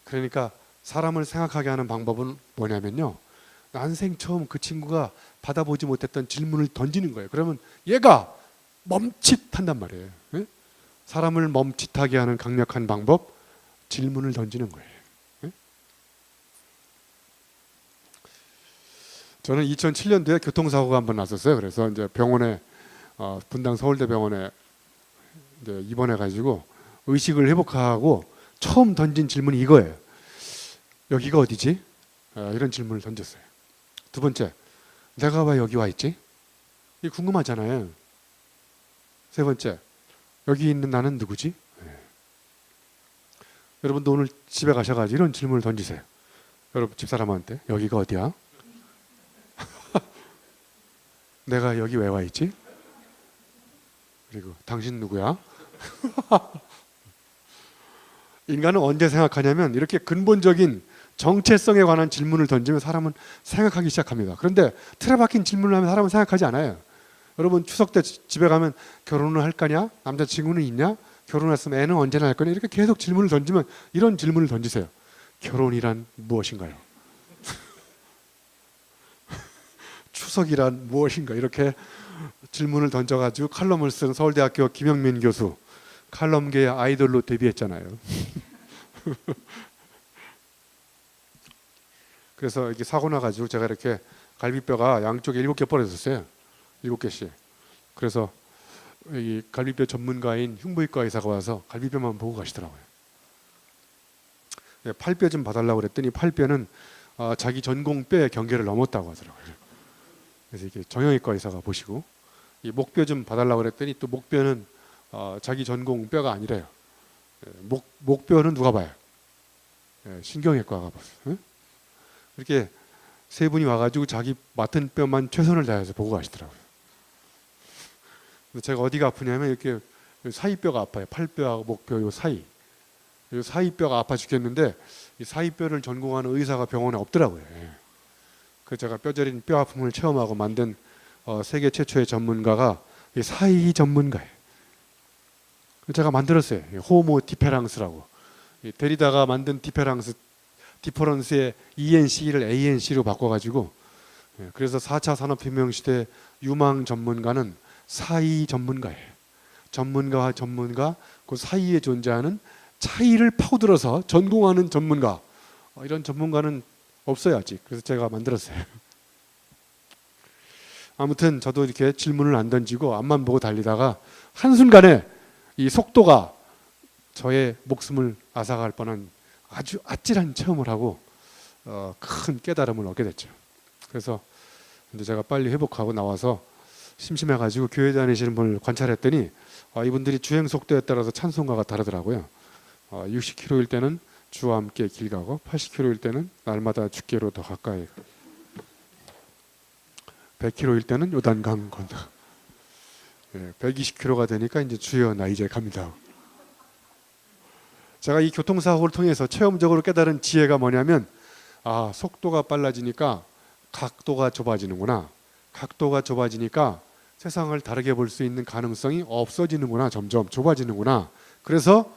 그러니까 사람을 생각하게 하는 방법은 뭐냐면요, 난생 처음 그 친구가 받아보지 못했던 질문을 던지는 거예요. 그러면 얘가 멈칫한단 말이에요. 사람을 멈칫하게 하는 강력한 방법, 질문을 던지는 거예요. 저는 2007년도에 교통사고가 한번 났었어요. 그래서 이제 병원에 분당 서울대병원에 이제 입원해가지고 의식을 회복하고 처음 던진 질문이 이거예요. 여기가 어디지? 이런 질문을 던졌어요. 두 번째, 내가 왜 여기 와 있지? 이게 궁금하잖아요. 세 번째, 여기 있는 나는 누구지? 여러분도 오늘 집에 가셔가지고 이런 질문을 던지세요. 여러분 집사람한테 여기가 어디야? 내가 여기 왜 와 있지? 그리고 당신 누구야? 인간은 언제 생각하냐면 이렇게 근본적인 정체성에 관한 질문을 던지면 사람은 생각하기 시작합니다. 그런데 틀에 박힌 질문을 하면 사람은 생각하지 않아요. 여러분 추석 때 집에 가면 결혼을 할 거냐? 남자친구는 있냐? 결혼했으면 애는 언제나 할 거냐? 이렇게 계속 질문을 던지면 이런 질문을 던지세요. 결혼이란 무엇인가요? 추석이란 무엇인가? 이렇게 질문을 던져가지고 칼럼을 쓴 서울대학교 김영민 교수, 칼럼계의 아이돌로 데뷔했잖아요. 그래서 이렇게 사고 나가지고 제가 이렇게 갈비뼈가 양쪽에 7개 부러졌어요. 7개씩. 그래서 이 갈비뼈 전문가인 흉부외과 의사가 와서 갈비뼈만 보고 가시더라고요. 팔뼈 좀 봐달라고 그랬더니 팔뼈는 자기 전공 뼈의 경계를 넘었다고 하더라고요. 그래서 이렇게 정형외과 의사가 보시고, 이 목뼈 좀 봐달라고 그랬더니 또 목뼈는 자기 전공 뼈가 아니래요. 목뼈는 누가 봐요? 신경외과가 봤어요. 이렇게 세 분이 와가지고 자기 맡은 뼈만 최선을 다해서 보고 가시더라고요. 제가 어디가 아프냐면 이렇게 사이뼈가 아파요. 팔뼈하고 목뼈 요 사이. 요 사이뼈가 아파 죽겠는데 이 사이뼈를 전공하는 의사가 병원에 없더라고요. 그래서 제가 뼈저린 뼈 아픔을 체험하고 만든 세계 최초의 전문가가 이 사이 전문가예요. 제가 만들었어요. 호모 디페랑스라고. 데리다가 만든 디페랑스 디퍼런스의 ENC를 ANC로 바꿔가지고 그래서 4차 산업혁명 시대 유망 전문가는 사이 전문가예요. 전문가와 전문가 그 사이에 존재하는 차이를 파고들어서 전공하는 전문가. 이런 전문가는 없어요 아직. 그래서 제가 만들었어요. 아무튼 저도 이렇게 질문을 안 던지고 앞만 보고 달리다가 한순간에 이 속도가 저의 목숨을 앗아갈 뻔한 아주 아찔한 체험을 하고 큰 깨달음을 얻게 됐죠. 그래서 이제 제가 빨리 회복하고 나와서 심심해가지고 교회 다니시는 분을 관찰했더니 이분들이 주행 속도에 따라서 찬송가가 다르더라고요. 60km일 때는 주와 함께 길 가고 80km일 때는 날마다 주께로 더 가까이 100km일 때는 요단강 건너 120km가 되니까 이제 주여 나 이제 갑니다. 제가 이 교통사고를 통해서 체험적으로 깨달은 지혜가 뭐냐면 속도가 빨라지니까 각도가 좁아지는구나. 각도가 좁아지니까 세상을 다르게 볼 수 있는 가능성이 없어지는구나. 점점 좁아지는구나. 그래서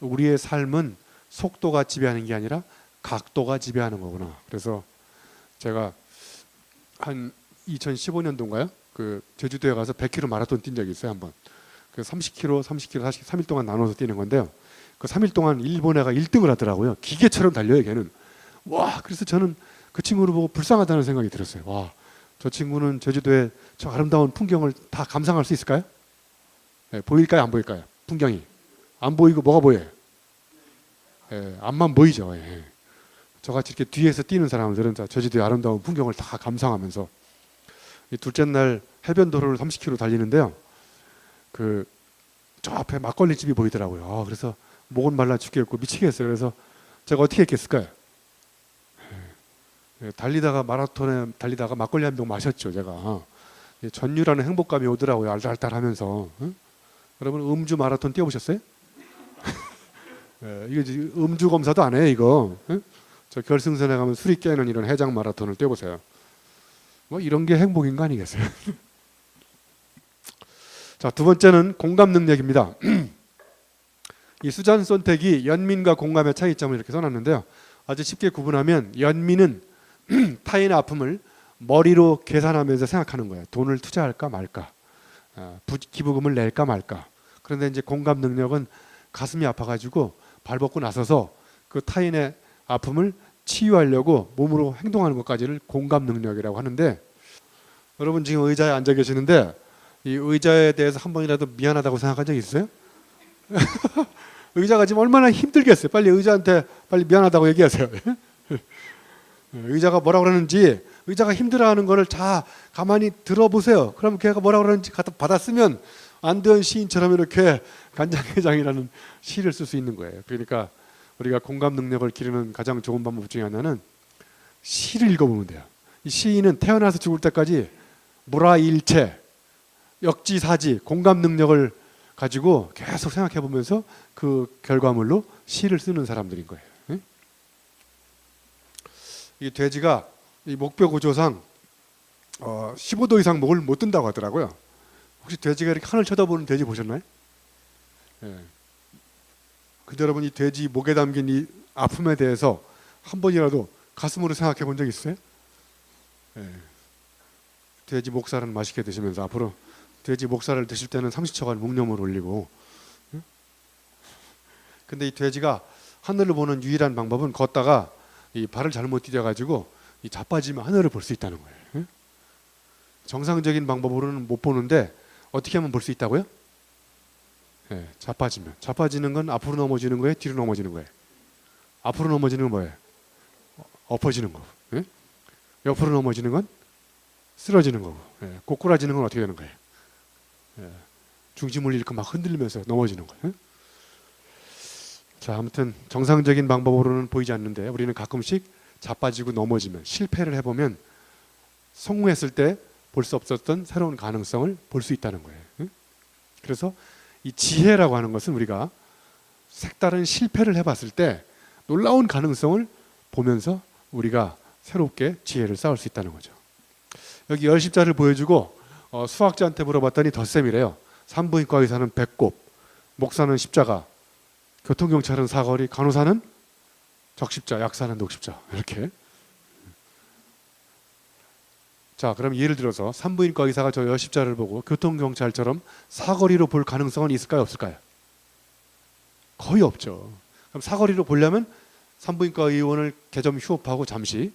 우리의 삶은 속도가 지배하는 게 아니라 각도가 지배하는 거구나. 그래서 제가 한 2015년도인가요? 그 제주도에 가서 100km 마라톤 뛴 적이 있어요 한번. 그 30km, 30km, 3일 동안 나눠서 뛰는 건데요. 그 3일 동안 일본 애가 1등을 하더라고요. 기계처럼 달려요 걔는. 와, 그래서 저는 그 친구를 보고 불쌍하다는 생각이 들었어요. 와, 저 친구는 제주도의 저 아름다운 풍경을 다 감상할 수 있을까요? 보일까요? 안 보일까요? 풍경이 안 보이고 뭐가 보여요? 앞만 보이죠. 저같이 이렇게 뒤에서 뛰는 사람들은 제주도의 아름다운 풍경을 다 감상하면서 둘째 날 해변도로를 30km 달리는데요. 저 앞에 막걸리 집이 보이더라고요. 그래서 목은 말라 죽겠고 미치겠어요. 그래서 제가 어떻게 했겠을까요? 달리다가 마라톤에 달리다가 막걸리 한 병 마셨죠. 제가 전율하는 행복감이 오더라고요. 알달달하면서. 여러분 음주 마라톤 뛰어보셨어요? 이게 음주 검사도 안 해요 이거. 저 결승선에 가면 술이 깨는 이런 해장 마라톤을 뛰어보세요. 뭐 이런 게 행복인 거 아니겠어요? 자, 두 번째는 공감 능력입니다. 이 수잔 손택이 연민과 공감의 차이점을 이렇게 써놨는데요. 아주 쉽게 구분하면 연민은 타인의 아픔을 머리로 계산하면서 생각하는 거예요. 돈을 투자할까 말까, 기부금을 낼까 말까. 그런데 이제 공감 능력은 가슴이 아파가지고 발벗고 나서서 그 타인의 아픔을 치유하려고 몸으로 행동하는 것까지를 공감 능력이라고 하는데, 여러분 지금 의자에 앉아 계시는데 이 의자에 대해서 한 번이라도 미안하다고 생각한 적 있어요? 의자가 지금 얼마나 힘들겠어요. 빨리 의자한테 빨리 미안하다고 얘기하세요. 의자가 뭐라고 그러는지, 의자가 힘들어하는 거를 다 가만히 들어보세요. 그럼 걔가 뭐라고 그러는지 받았으면 안대현 시인처럼 이렇게 간장게장이라는 시를 쓸 수 있는 거예요. 그러니까 우리가 공감 능력을 기르는 가장 좋은 방법 중에 하나는 시를 읽어보면 돼요. 이 시인은 태어나서 죽을 때까지 무라일체, 역지사지, 공감 능력을 가지고 계속 생각해 보면서 그 결과물로 시를 쓰는 사람들인 거예요. 이 돼지가 이 목표 구조상 15도 이상 목을 못 든다고 하더라고요. 혹시 돼지가 이렇게 하늘 쳐다보는 돼지 보셨나요? 근데 여러분 이 돼지 목에 담긴 이 아픔에 대해서 한 번이라도 가슴으로 생각해 본 적 있어요? 돼지 목살은 맛있게 드시면서 앞으로 돼지 목살을 드실 때는 상시초간 묵념을 올리고. 근데 이 돼지가 하늘을 보는 유일한 방법은 걷다가 이 발을 잘못 디뎌가지고 이 자빠지면 하늘을 볼 수 있다는 거예요. 정상적인 방법으로는 못 보는데 어떻게 하면 볼 수 있다고요? 자빠지면. 자빠지는 건 앞으로 넘어지는 거예요? 뒤로 넘어지는 거예요? 앞으로 넘어지는 건 뭐예요? 엎어지는 거고. 옆으로 넘어지는 건 쓰러지는 거고. 꼬꾸라지는 건 어떻게 되는 거예요? 중심을 잃고 막 흔들리면서 넘어지는 거예요. 자, 아무튼 정상적인 방법으로는 보이지 않는데 우리는 가끔씩 자빠지고 넘어지면, 실패를 해보면 성공했을 때 볼 수 없었던 새로운 가능성을 볼 수 있다는 거예요. 그래서 이 지혜라고 하는 것은 우리가 색다른 실패를 해봤을 때 놀라운 가능성을 보면서 우리가 새롭게 지혜를 쌓을 수 있다는 거죠. 여기 열십자를 보여주고 수학자한테 물어봤더니 덧셈이래요. 산부인과 의사는 배꼽, 목사는 십자가, 교통경찰은 사거리, 간호사는 적십자, 약사는 녹십자 이렇게. 자, 그럼 예를 들어서 산부인과 의사가 저 여십자를 보고 교통경찰처럼 사거리로 볼 가능성은 있을까요, 없을까요? 거의 없죠. 그럼 사거리로 보려면 산부인과 의원을 개점 휴업하고 잠시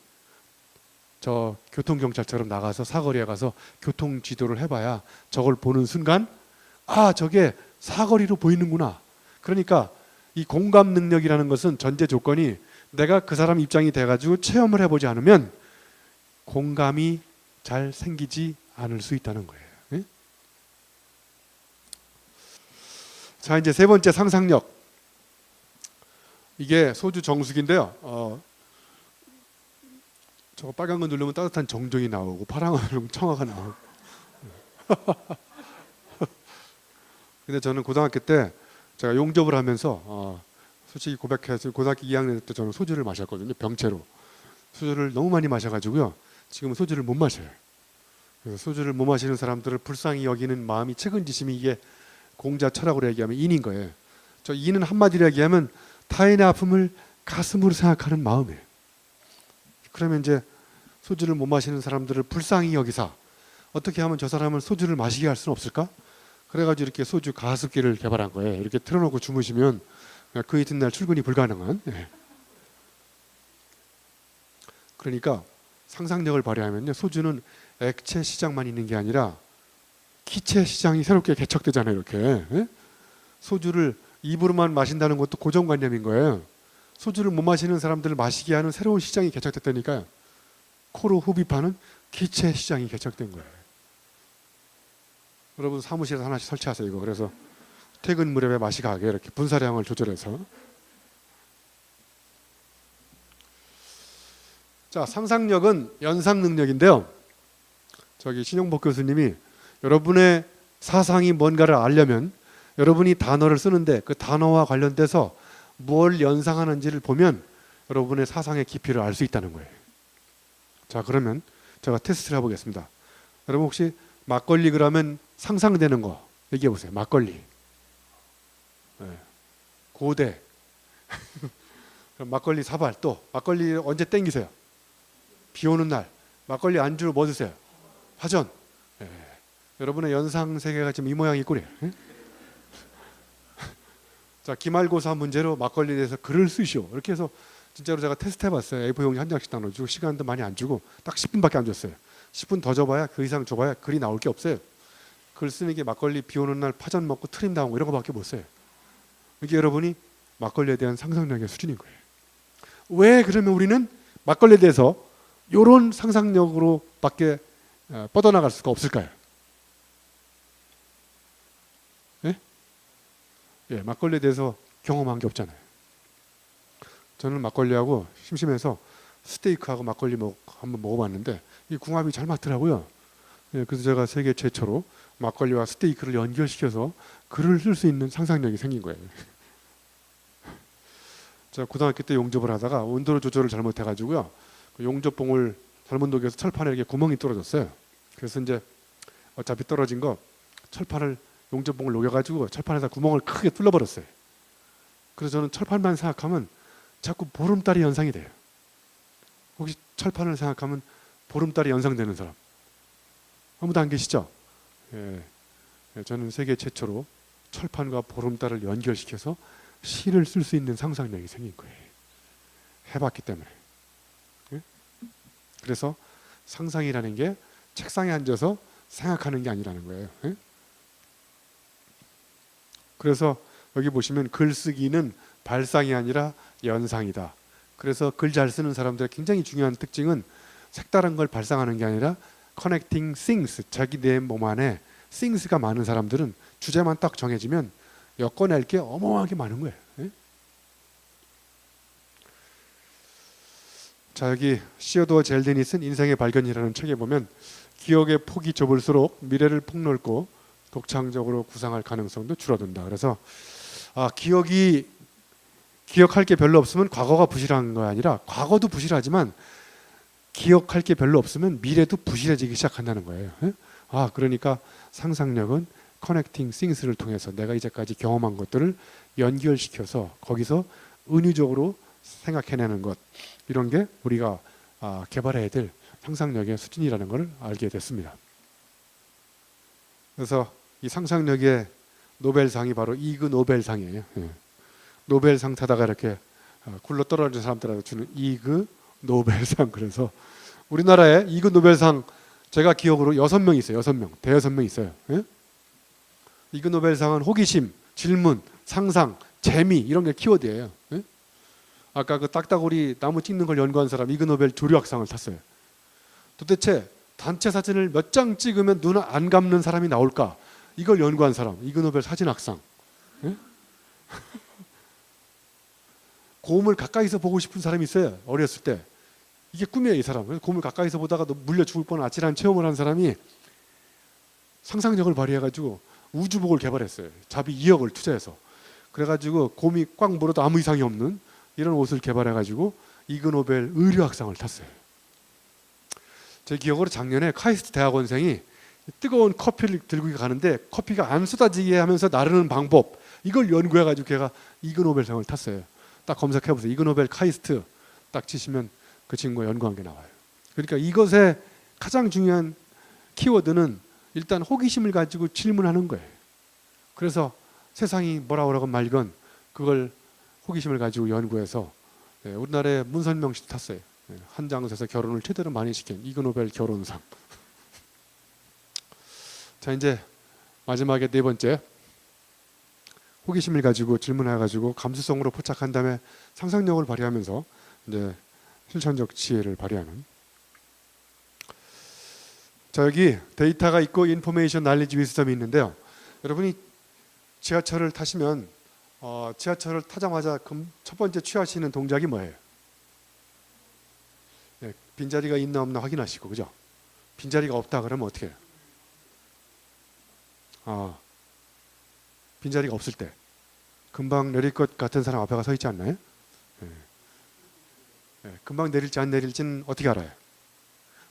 저 교통경찰처럼 나가서 사거리에 가서 교통지도를 해봐야 저걸 보는 순간 아, 저게 사거리로 보이는구나. 그러니까 이 공감 능력이라는 것은 전제 조건이 내가 그 사람 입장이 돼가지고 체험을 해보지 않으면 공감이 잘 생기지 않을 수 있다는 거예요. 예? 자, 이제 세 번째 상상력. 이게 소주 정수기인데요. 저거 빨간 거 누르면 따뜻한 정종이 나오고 파란 거 누르면 청아가 나오고. 근데 저는 고등학교 때 제가 용접을 하면서 솔직히 고백해서 고등학교 2학년 때 저는 소주를 마셨거든요. 병째로. 소주를 너무 많이 마셔가지고요. 지금은 소주를 못 마셔요. 그래서 소주를 못 마시는 사람들을 불쌍히 여기는 마음이 측은지심이 이게 공자 철학으로 얘기하면 인인 거예요. 저 인은 한마디로 얘기하면 타인의 아픔을 가슴으로 생각하는 마음이에요. 그러면 이제 소주를 못 마시는 사람들을 불쌍히 여기사 어떻게 하면 저 사람을 소주를 마시게 할 수는 없을까? 그래가지고 이렇게 소주 가습기를 개발한 거예요. 이렇게 틀어놓고 주무시면 그 이튿날 출근이 불가능한. 예. 그러니까 상상력을 발휘하면요, 소주는 액체 시장만 있는 게 아니라 기체 시장이 새롭게 개척되잖아요. 이렇게. 예? 소주를 입으로만 마신다는 것도 고정관념인 거예요. 소주를 못 마시는 사람들을 마시게 하는 새로운 시장이 개척됐다니까요. 코로 흡입하는 기체 시장이 개척된 거예요. 여러분 사무실에 하나씩 설치하세요. 이거. 그래서 퇴근 무렵에 맛이 가게 이렇게 분사량을 조절해서. 자, 상상력은 연상 능력인데요. 저기 신용복 교수님이 여러분의 사상이 뭔가를 알려면 여러분이 단어를 쓰는데 그 단어와 관련돼서 뭘 연상하는지를 보면 여러분의 사상의 깊이를 알 수 있다는 거예요. 자, 그러면 제가 테스트를 해보겠습니다. 여러분 혹시 막걸리 그러면 상상되는 거 얘기해 보세요. 막걸리. 네. 고대. 그럼 막걸리 사발. 또 막걸리 언제 땡기세요? 비 오는 날. 막걸리 안주로 뭐 드세요? 화전. 네. 여러분의 연상 세계가 지금 이 모양이 꼴이에요. 네? 자, 기말고사 문제로 막걸리에 대해서 글을 쓰시오. 이렇게 해서 진짜로 제가 테스트 해봤어요. A4 용지 한 장씩 나눠주고 시간도 많이 안 주고 딱 10분밖에 안 줬어요. 10분 더 줘봐야 그 이상 줘봐야 글이 나올 게 없어요. 글 쓰는 게 막걸리 비 오는 날 파전 먹고 트림 나온 거 이런 거밖에 못 써요. 이게 여러분이 막걸리에 대한 상상력의 수준인 거예요. 왜 그러면 우리는 막걸리에 대해서 이런 상상력으로밖에 뻗어나갈 수가 없을까요? 예? 예, 막걸리에 대해서 경험한 게 없잖아요. 저는 막걸리하고 심심해서 스테이크하고 막걸리 한번 먹어봤는데 이 궁합이 잘 맞더라고요. 예, 그래서 제가 세계 최초로 막걸리와 스테이크를 연결시켜서 글을 쓸 수 있는 상상력이 생긴 거예요. 제가 고등학교 때 용접을 하다가 온도 조절을 잘못해가지고요, 그 용접봉을 잘못 녹여서 철판에 이렇게 구멍이 떨어졌어요. 그래서 이제 어차피 떨어진 거 철판을 용접봉을 녹여가지고 철판에다 구멍을 크게 뚫어버렸어요. 그래서 저는 철판만 생각하면 자꾸 보름달이 연상이 돼요. 혹시 철판을 생각하면 보름달이 연상되는 사람 아무도 안 계시죠? 예, 저는 세계 최초로 철판과 보름달을 연결시켜서 시를 쓸 수 있는 상상력이 생긴 거예요. 해봤기 때문에. 예? 그래서 상상이라는 게 책상에 앉아서 생각하는 게 아니라는 거예요. 예? 그래서 여기 보시면 글쓰기는 발상이 아니라 연상이다. 그래서 글 잘 쓰는 사람들의 굉장히 중요한 특징은 색다른 걸 발상하는 게 아니라 connecting things, 자기 내 몸 안에 things가 많은 사람들은 주제만 딱 정해지면 엮어낼 게 어마어마하게 많은 거예요. 예? 자, 여기 시어도어 젤든이 쓴 인생의 발견이라는 책에 보면 기억의 폭이 좁을수록 미래를 폭넓고 독창적으로 구상할 가능성도 줄어든다. 그래서 기억할 게 별로 없으면 과거가 부실한 거 아니라 과거도 부실하지만 기억할 게 별로 없으면 미래도 부실해지기 시작한다는 거예요. 예? 그러니까 상상력은 커넥팅 싱스를 통해서 내가 이제까지 경험한 것들을 연결시켜서 거기서 은유적으로 생각해내는 것, 이런 게 우리가 개발해야 될 상상력의 수준이라는 걸 알게 됐습니다. 그래서 이 상상력의 노벨상이 바로 이그 노벨상이에요. 노벨상 타다가 이렇게 굴러 떨어진 사람들한테 주는 이그 노벨상. 그래서 우리나라에 이그 노벨상 제가 기억으로 6명 있어요. 6명. 대여섯 명 있어요. 이그 노벨상은 호기심, 질문, 상상, 재미 이런 게 키워드예요. 아까 그 딱따구리 나무 찍는 걸 연구한 사람 이그 노벨 조류학상을 탔어요. 도대체 단체 사진을 몇 장 찍으면 눈 안 감는 사람이 나올까? 이걸 연구한 사람 이그 노벨 사진학상. 곰을 가까이서 보고 싶은 사람이 있어요. 어렸을 때. 이게 꿈이에요, 이 사람. 그래서 곰을 가까이서 보다가 물려 죽을 뻔한 아찔한 체험을 한 사람이 상상력을 발휘해가지고 우주복을 개발했어요. 자비 2억을 투자해서. 그래가지고 곰이 꽉 물어도 아무 이상이 없는 이런 옷을 개발해가지고 이그 노벨 의료학상을 탔어요. 제 기억으로 작년에 카이스트 대학원생이 뜨거운 커피를 들고 가는데 커피가 안 쏟아지게 하면서 나르는 방법, 이걸 연구해가지고 걔가 이그 노벨상을 탔어요. 딱 검색해보세요. 이그 노벨 카이스트 딱 치시면 그 친구가 연구한 게 나와요. 그러니까 이것의 가장 중요한 키워드는 일단 호기심을 가지고 질문하는 거예요. 그래서 세상이 뭐라고 말건 그걸 호기심을 가지고 연구해서 우리나라의 문선명 씨도 탔어요. 한장에서 결혼을 최대로 많이 시킨 이그 노벨 결혼상. 자, 이제 마지막에 네 번째, 호기심을 가지고 질문해가지고 감수성으로 포착한 다음에 상상력을 발휘하면서 이제 실천적 지혜를 발휘하는. 자, 여기 데이터가 있고 인포메이션 날리지 위스덤이 있는데요. 여러분이 지하철을 타시면 지하철을 타자마자 첫 번째 취하시는 동작이 뭐예요? 빈자리가 있나 없나 확인하시고, 그죠? 빈자리가 없다 그러면 어떻게 해요? 빈자리가 없을 때 금방 내릴 것 같은 사람 앞에 서 있지 않나요? 금방 내릴지 안 내릴지는 어떻게 알아요?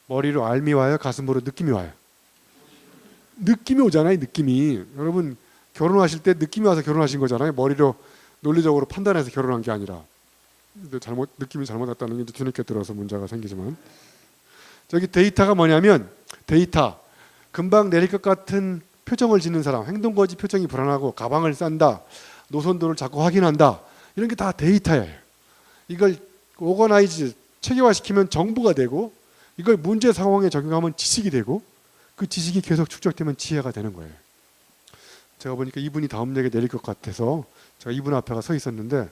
머리로 알미 와요? 가슴으로 느낌이 와요? 느낌이 오잖아요. 느낌이. 여러분 결혼하실 때 느낌이 와서 결혼하신 거잖아요. 머리로 논리적으로 판단해서 결혼한 게 아니라. 느낌이 잘못 왔다는 게 뒤늦게 들어서 문제가 생기지만, 저기 데이터가 뭐냐면, 데이터 금방 내릴 것 같은 표정을 짓는 사람, 행동거지 표정이 불안하고 가방을 싼다, 노선도를 자꾸 확인한다, 이런 게 다 데이터예요. 이걸 오거나이즈 체계화시키면 정보가 되고, 이걸 문제 상황에 적용하면 지식이 되고, 그 지식이 계속 축적되면 지혜가 되는 거예요. 제가 보니까 이분이 다음 역에 내릴 것 같아서 제가 이분 앞에 서 있었는데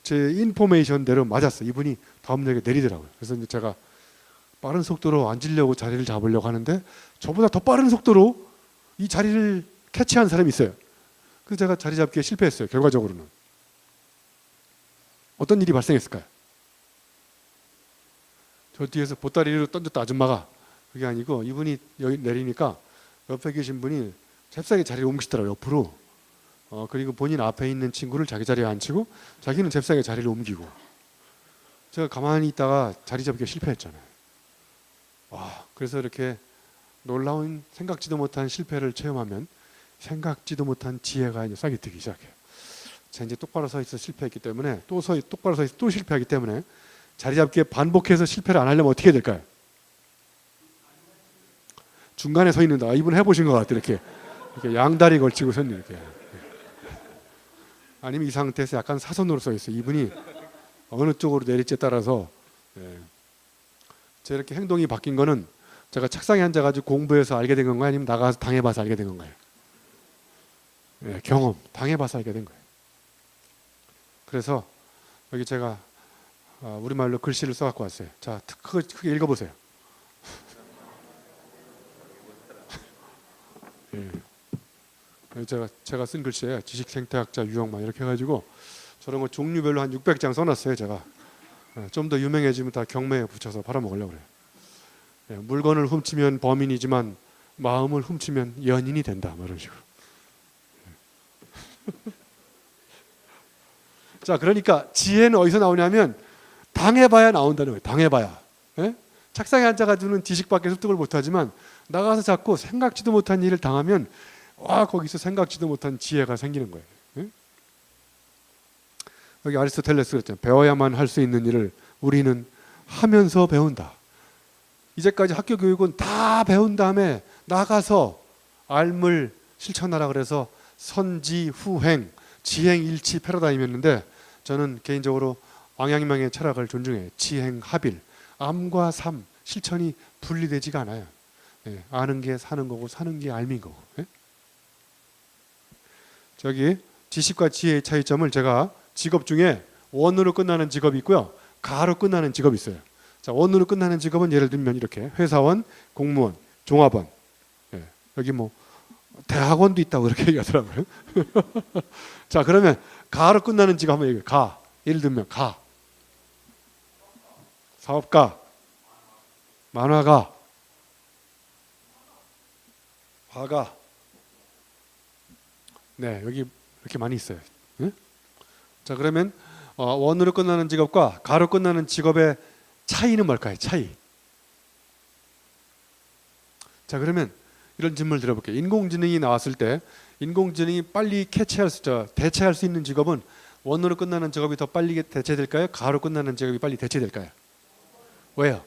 제 인포메이션대로 맞았어요. 이분이 다음 역에 내리더라고요. 그래서 이제 제가 빠른 속도로 앉으려고 자리를 잡으려고 하는데 저보다 더 빠른 속도로 이 자리를 캐치한 사람이 있어요. 그래서 제가 자리 잡기에 실패했어요. 결과적으로는. 어떤 일이 발생했을까요? 저 뒤에서 보따리로 던졌다 아줌마가, 그게 아니고 이분이 여기 내리니까 옆에 계신 분이 잽싸게 자리를 옮기시더라고요. 옆으로. 그리고 본인 앞에 있는 친구를 자기 자리에 앉히고 자기는 잽싸게 자리를 옮기고. 제가 가만히 있다가 자리 잡기에 실패했잖아요. 그래서 이렇게 놀라운 생각지도 못한 실패를 체험하면 생각지도 못한 지혜가 이제 싹이 트기 시작해요. 제가 이제 똑바로 서 있어 실패했기 때문에 똑바로 서 있어 또 실패하기 때문에 자리 잡기에 반복해서 실패를 안 하려면 어떻게 해야 될까요? 중간에 서 있는다. 이분 해보신 것 같아요. 이렇게 양다리 걸치고 선 이렇게. 아니면 이 상태에서 약간 사선으로 서 있어요. 이분이 어느 쪽으로 내릴지에 따라서. 제 이렇게 행동이 바뀐 거는 제가 책상에 앉아가지고 공부해서 알게 된 건가요? 아니면 나가서 당해봐서 알게 된 건가요? 경험, 당해봐서 알게 된 거예요. 그래서 여기 제가 우리말로 글씨를 써갖고 왔어요. 자, 크게 읽어보세요. 제가 쓴 글씨예요. 지식생태학자 유형만 이렇게 해가지고 저런 거 종류별로 한 600장 써놨어요. 제가 좀 더 유명해지면 다 경매에 붙여서 팔아먹으려고 그래요. 물건을 훔치면 범인이지만 마음을 훔치면 연인이 된다, 뭐 이런 식으로. 자, 그러니까 지혜는 어디서 나오냐면 당해봐야 나온다는 거예요. 당해봐야. 책상에 앉아가지고는 지식밖에 습득을 못하지만 나가서 자꾸 생각지도 못한 일을 당하면 거기서 생각지도 못한 지혜가 생기는 거예요. 여기 아리스토텔레스 그랬잖아요. 배워야만 할 수 있는 일을 우리는 하면서 배운다. 이제까지 학교 교육은 다 배운 다음에 나가서 알물 실천하라 그래서 선지, 후행, 지행, 일치, 패러다임이었는데 저는 개인적으로 왕陽明의 철학을 존중해요. 지행, 합일, 암과 삶, 실천이 분리되지가 않아요. 예, 아는 게 사는 거고 사는 게 알민 거고. 예? 저기 지식과 지혜의 차이점을 제가 직업 중에 원으로 끝나는 직업이 있고요. 가로 끝나는 직업이 있어요. 자, 원으로 끝나는 직업은 예를 들면 이렇게 회사원, 공무원, 종합원. 예, 여기 뭐 대학원도 있다고 그렇게 얘기하더라고요. 자, 그러면 가로 끝나는 직업 한번 얘기해요. 가. 예를 들면 가. 사업가, 만화가, 화가. 네, 여기 이렇게 많이 있어요. 네? 자, 그러면 원으로 끝나는 직업과 가로 끝나는 직업의 차이는 뭘까요? 차이. 자, 그러면 이런 질문을 드려볼게요. 인공지능이 나왔을 때 인공지능이 빨리 대체할 수 있는 직업은 원으로 끝나는 직업이 더 빨리 대체될까요? 가로 끝나는 직업이 빨리 대체될까요? 왜요?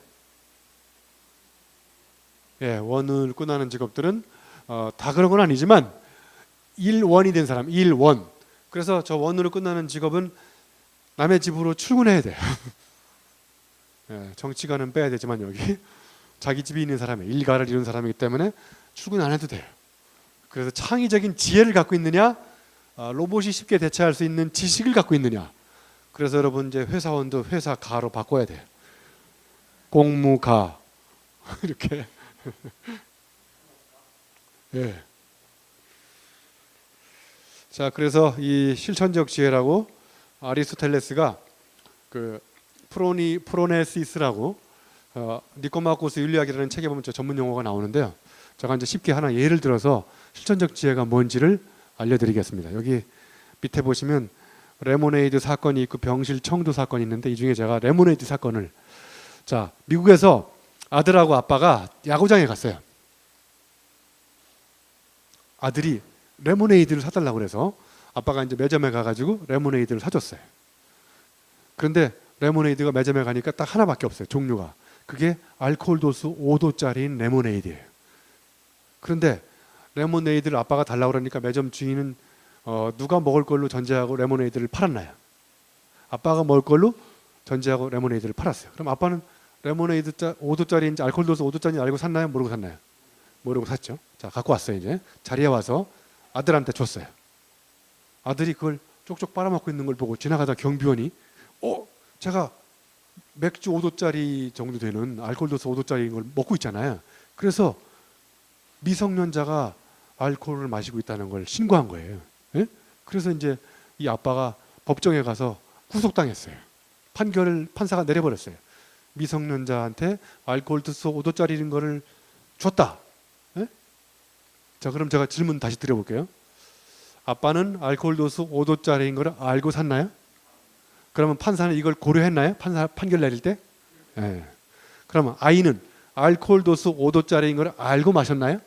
예, 원으로 끝나는 직업들은 다 그런 건 아니지만 일원이 된 사람, 일원. 그래서 저 원으로 끝나는 직업은 남의 집으로 출근해야 돼요. 예, 정치가는 빼야 되지만 여기 자기 집이 있는 사람이 일가를 이룬 사람이기 때문에 출근 안 해도 돼요. 그래서 창의적인 지혜를 갖고 있느냐, 로봇이 쉽게 대체할 수 있는 지식을 갖고 있느냐. 그래서 여러분 이제 회사원도 회사 가로 바꿔야 돼요. 공무가 이렇게. 예. 자, 그래서 이 실천적 지혜라고 아리스토텔레스가 그 프로네시스라고 니코마코스 윤리학이라는 책에 보면 저 전문 용어가 나오는데요. 제가 이제 쉽게 하나 예를 들어서 실천적 지혜가 뭔지를 알려드리겠습니다. 여기 밑에 보시면 레모네이드 사건이 있고 병실 청두 사건이 있는데 이 중에 제가 레모네이드 사건을, 자, 미국에서 아들하고 아빠가 야구장에 갔어요. 아들이 레모네이드를 사달라고 그래서 아빠가 이제 매점에 가가지고 레모네이드를 사줬어요. 그런데 레모네이드가 매점에 가니까 딱 하나밖에 없어요. 종류가. 그게 알코올 도수 5도짜리인 레모네이드예요. 그런데 레모네이드를 아빠가 달라고 그러니까 매점 주인은 누가 먹을 걸로 전제하고 레모네이드를 팔았나요? 아빠가 먹을 걸로 전제하고 레모네이드를 팔았어요. 그럼 아빠는 레모네이드 5도짜리인지 알코올 도수 5도짜리인지 알고 샀나요? 모르고 샀나요? 모르고 샀죠. 자, 갖고 왔어요. 이제 자리에 와서 아들한테 줬어요. 아들이 그걸 쪽쪽 빨아먹고 있는 걸 보고 지나가다 경비원이 제가 맥주 5도짜리 정도 되는 알코올 도수 5도짜리인 걸 먹고 있잖아요. 그래서 미성년자가 알코올을 마시고 있다는 걸 신고한 거예요. 예? 그래서 이제 이 아빠가 법정에 가서 구속당했어요. 판결을 판사가 내려버렸어요. 미성년자한테 알코올 도수 5도짜리인 거를 줬다. 예? 자, 그럼 제가 질문 다시 드려볼게요. 아빠는 알코올 도수 5도짜리인 거를 알고 샀나요? 그러면 판사는 이걸 고려했나요? 판결 내릴 때? 예. 그러면 아이는 알코올 도수 5도짜리인 걸 알고 마셨나요?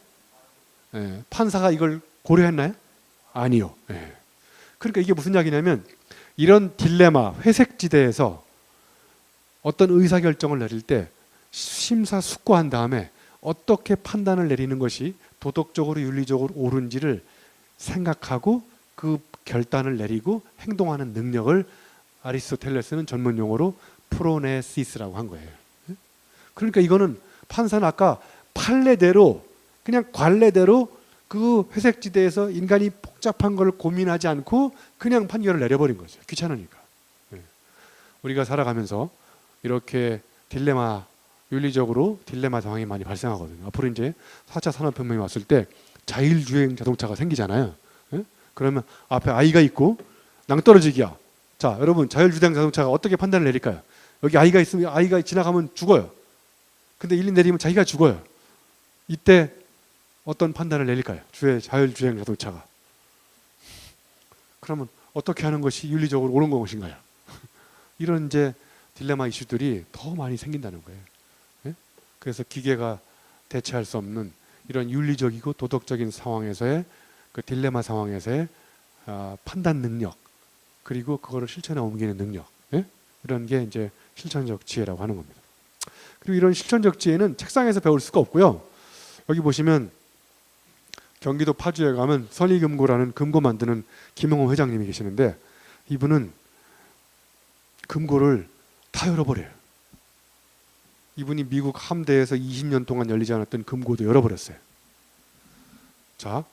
예. 판사가 이걸 고려했나요? 아니요. 예. 그러니까 이게 무슨 이야기냐면 이런 딜레마, 회색지대에서 어떤 의사결정을 내릴 때 심사숙고한 다음에 어떻게 판단을 내리는 것이 도덕적으로 윤리적으로 옳은지를 생각하고 그 결단을 내리고 행동하는 능력을 아리스토텔레스는 전문 용어로 프로네시스라고 한 거예요. 그러니까 이거는 판사는 아까 판례대로 그냥 관례대로 그 회색지대에서 인간이 복잡한 걸 고민하지 않고 그냥 판결을 내려버린 거죠. 귀찮으니까. 우리가 살아가면서 이렇게 윤리적으로 딜레마 상황이 많이 발생하거든요. 앞으로 이제 4차 산업혁명이 왔을 때 자율주행 자동차가 생기잖아요. 그러면 앞에 아이가 있고 낭떠러지기야. 자, 여러분, 자율주행 자동차가 어떻게 판단을 내릴까요? 여기 아이가 있으면 아이가 지나가면 죽어요. 근데 1, 2 내리면 자기가 죽어요. 이때 어떤 판단을 내릴까요? 자율주행 자동차가. 그러면 어떻게 하는 것이 윤리적으로 옳은 것인가요? 이런 이제 딜레마 이슈들이 더 많이 생긴다는 거예요. 예? 그래서 기계가 대체할 수 없는 이런 윤리적이고 도덕적인 상황에서의 그 딜레마 상황에서의 판단 능력, 그리고 그거를 실천에 옮기는 능력, 예? 이런 게 이제 실천적 지혜라고 하는 겁니다. 그리고 이런 실천적 지혜는 책상에서 배울 수가 없고요. 여기 보시면 경기도 파주에 가면 선의금고라는 금고 만드는 김용호 회장님이 계시는데, 이분은 금고를 다 열어버려요. 이분이 미국 함대에서 20년 동안 열리지 않았던 금고도 열어버렸어요. 자,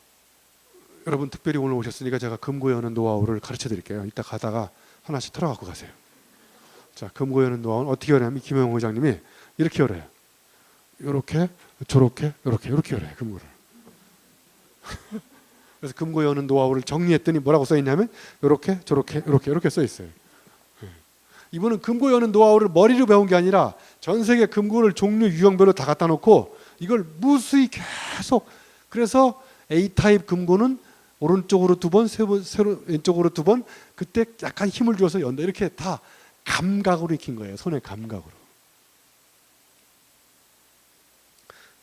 여러분 특별히 오늘 오셨으니까 제가 금고 여는 노하우를 가르쳐 드릴게요. 이따 가다가 하나씩 털어갖고 가세요. 자, 금고 여는 노하우는 어떻게 열냐면 김용호 회장님이 이렇게 열어요. 요렇게, 저렇게, 요렇게 열어요, 금고를. 그래서 금고 여는 노하우를 정리했더니 뭐라고 써 있냐면 요렇게, 저렇게, 요렇게 써 있어요. 이분은 금고 여는 노하우를 머리로 배운 게 아니라 전 세계 금고를 종류 유형별로 다 갖다 놓고 이걸 무수히 계속, 그래서 A타입 금고는 오른쪽으로 2번, 왼쪽으로 2번, 그때 약간 힘을 줘서 연다, 이렇게 다 감각으로 익힌 거예요. 손의 감각으로.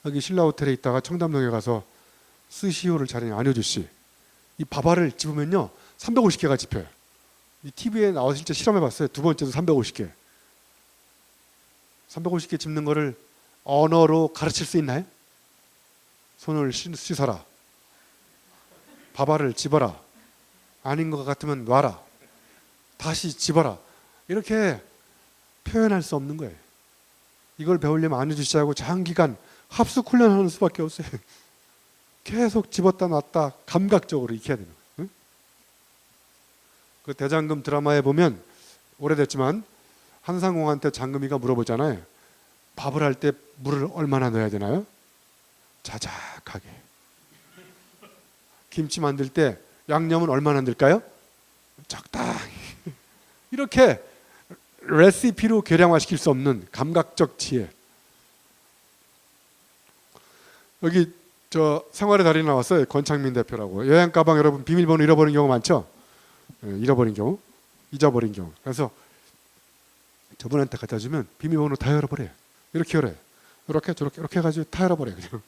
여기 신라호텔에 있다가 청담동에 가서 스시오를 차린 안효주 씨, 이 밥알을 집으면요 350개가 집혀요. 이 TV에 나와서 실제 실험해봤어요. 두 번째도 350개. 350개 집는 거를 언어로 가르칠 수 있나요? 손을 씻어라, 밥알을 집어라, 아닌 것 같으면 놔라, 다시 집어라, 이렇게 표현할 수 없는 거예요. 이걸 배우려면 안효주 씨하고 장기간 합숙 훈련하는 수밖에 없어요. 계속 집었다 놨다 감각적으로 익혀야 되는 거예요. 응? 그 대장금 드라마에 보면 오래됐지만 한상홍한테 장금이가 물어보잖아요. 밥을 할 때 물을 얼마나 넣어야 되나요? 자작하게. 김치 만들 때 양념은 얼마나 넣을까요? 적당히. 이렇게 레시피로 계량화시킬 수 없는 감각적 지혜. 여기 저 생활의 달인 나왔어요. 권창민 대표라고. 여행 가방 여러분 비밀번호 잃어버린 경우 많죠? 잃어버린 경우, 잊어버린 경우. 그래서 저분한테 갖다 주면 비밀번호 다 열어버려요. 이렇게 열어요. 이렇게 저렇게 이렇게 해가지고 다 열어버려요. 그냥.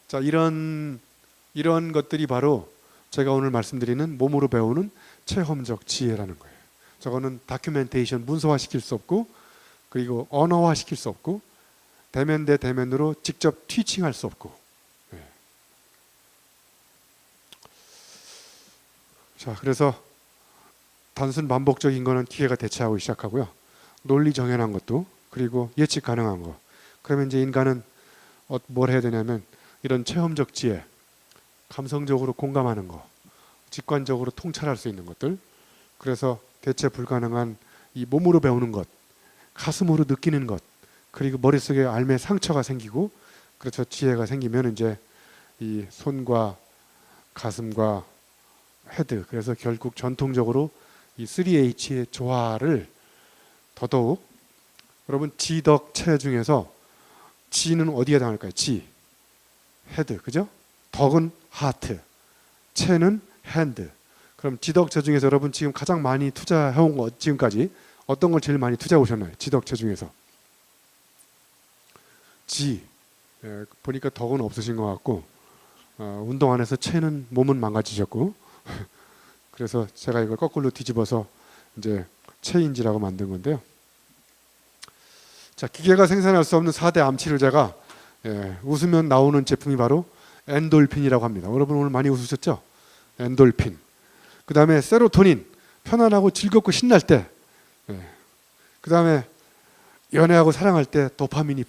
자, 이런 것들이 바로 제가 오늘 말씀드리는 몸으로 배우는 체험적 지혜라는 거예요. 저거는 다큐멘테이션 문서화시킬 수 없고, 그리고 언어화시킬 수 없고, 대면 대 대면으로 직접 티칭할 수 없고. 네. 자, 그래서 단순 반복적인 거는 기계가 대체하고 시작하고요. 논리 정연한 것도, 그리고 예측 가능한 거. 그러면 이제 인간은 뭘 해야 되냐면 이런 체험적 지혜, 감성적으로 공감하는 거, 직관적으로 통찰할 수 있는 것들, 그래서 대체 불가능한 이 몸으로 배우는 것, 가슴으로 느끼는 것, 그리고 머릿속에 알매 상처가 생기고, 그렇죠, 지혜가 생기면 이제 이 손과 가슴과 헤드, 그래서 결국 전통적으로 이 3H의 조화를 더더욱, 여러분 지덕체 중에서 지는 어디에 당할까요? 지, 헤드, 그죠? 덕은 하트, 체는 핸드. 그럼 지덕체 중에서 여러분 지금 가장 많이 투자해온 거, 지금까지 어떤 걸 제일 많이 투자해 오셨나요? 지덕체 중에서. 지, 보니까 덕은 없으신 것 같고, 운동 안 해서 체는, 몸은 망가지셨고, 그래서 제가 이걸 거꾸로 뒤집어서 이제 체인지라고 만든 건데요. 자, 기계가 생산할 수 없는 4대 암치료제가, 웃으면 나오는 제품이 바로 엔돌핀이라고 합니다. 여러분 오늘 많이 웃으셨죠? 엔돌핀. 그 다음에 세로토닌, 편안하고 즐겁고 신날 때. 그 다음에 연애하고 사랑할 때 도파민이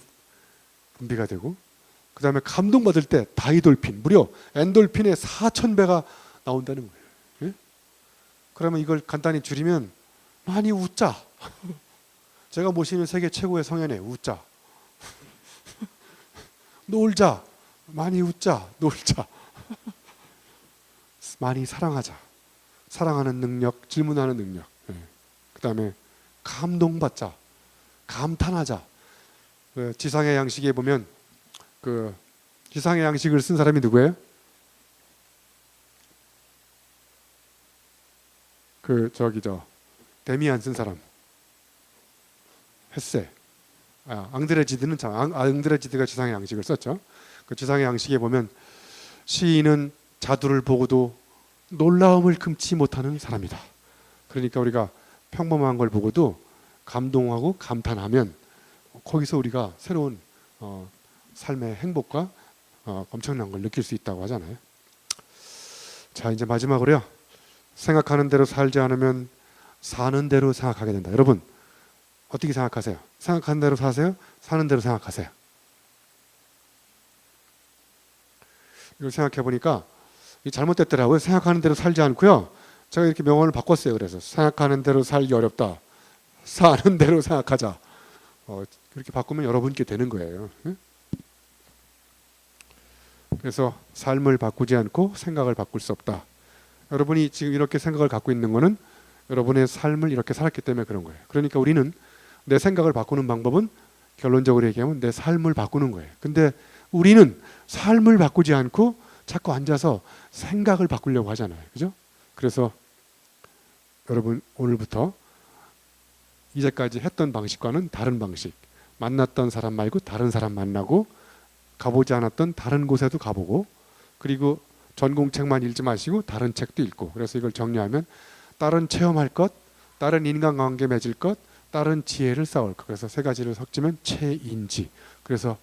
분비가 되고, 그 다음에 감동받을 때 다이돌핀, 무려 엔돌핀의 4,000배가 나온다는 거예요. 예? 그러면 이걸 간단히 줄이면 많이 웃자. 제가 모시는 세계 최고의 성현에 웃자. 놀자. 많이 웃자. 놀자. 많이 사랑하자. 사랑하는 능력, 질문하는 능력. 그 다음에 감동받자. 감탄하자. 그 지상의 양식에 보면 그 지상의 양식을 쓴 사람이 누구예요? 그 데미안 쓴 사람. 헤세. 앙드레지드는 앙드레지드가 지상의 양식을 썼죠. 그 지상의 양식에 보면 시인은 자두를 보고도 놀라움을 금치 못하는 사람이다. 그러니까 우리가 평범한 걸 보고도 감동하고 감탄하면 거기서 우리가 새로운 삶의 행복과 엄청난 걸 느낄 수 있다고 하잖아요. 자, 이제 마지막으로요. 생각하는 대로 살지 않으면 사는 대로 생각하게 된다. 여러분 어떻게 생각하세요? 생각하는 대로 사세요? 사는 대로 생각하세요? 이걸 생각해 보니까 잘못됐더라고요. 생각하는 대로 살지 않고요. 제가 이렇게 명언을 바꿨어요. 그래서 생각하는 대로 살기 어렵다. 사는 대로 생각하자. 그렇게 바꾸면 여러분께 되는 거예요. 그래서 삶을 바꾸지 않고 생각을 바꿀 수 없다. 여러분이 지금 이렇게 생각을 갖고 있는 거는 여러분의 삶을 이렇게 살았기 때문에 그런 거예요. 그러니까 우리는 내 생각을 바꾸는 방법은 결론적으로 얘기하면 내 삶을 바꾸는 거예요. 근데 우리는 삶을 바꾸지 않고 자꾸 앉아서 생각을 바꾸려고 하잖아요. 그죠? 그래서 여러분 오늘부터 이제까지 했던 방식과는 다른 방식, 만났던 사람 말고 다른 사람 만나고 가보지 않았던 다른 곳에도 가보고 그리고 전공책만 읽지 마시고 다른 책도 읽고 그래서 이걸 정리하면 다른 체험할 것, 다른 인간관계 맺을 것, 다른 지혜를 쌓을 것. 그래서 세 가지를 섞지면 체인지. 그래서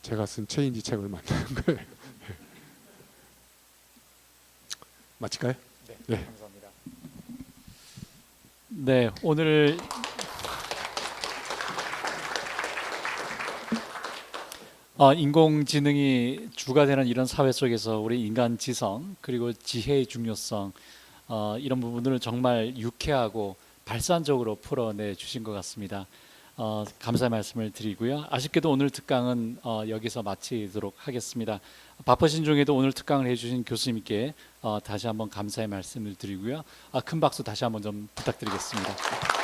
제가 쓴 체인지 책을 만드는 거예요. 마칠까요? 네, 감사합니다. 네, 오늘 인공지능이 주가 되는 이런 사회 속에서 우리 인간 지성 그리고 지혜의 중요성 이런 부분들을 정말 유쾌하고 발산적으로 풀어내 주신 것 같습니다. 감사의 말씀을 드리고요. 아쉽게도 오늘 특강은 여기서 마치도록 하겠습니다. 바쁘신 중에도 오늘 특강을 해주신 교수님께 다시 한번 감사의 말씀을 드리고요. 큰 박수 다시 한번 좀 부탁드리겠습니다.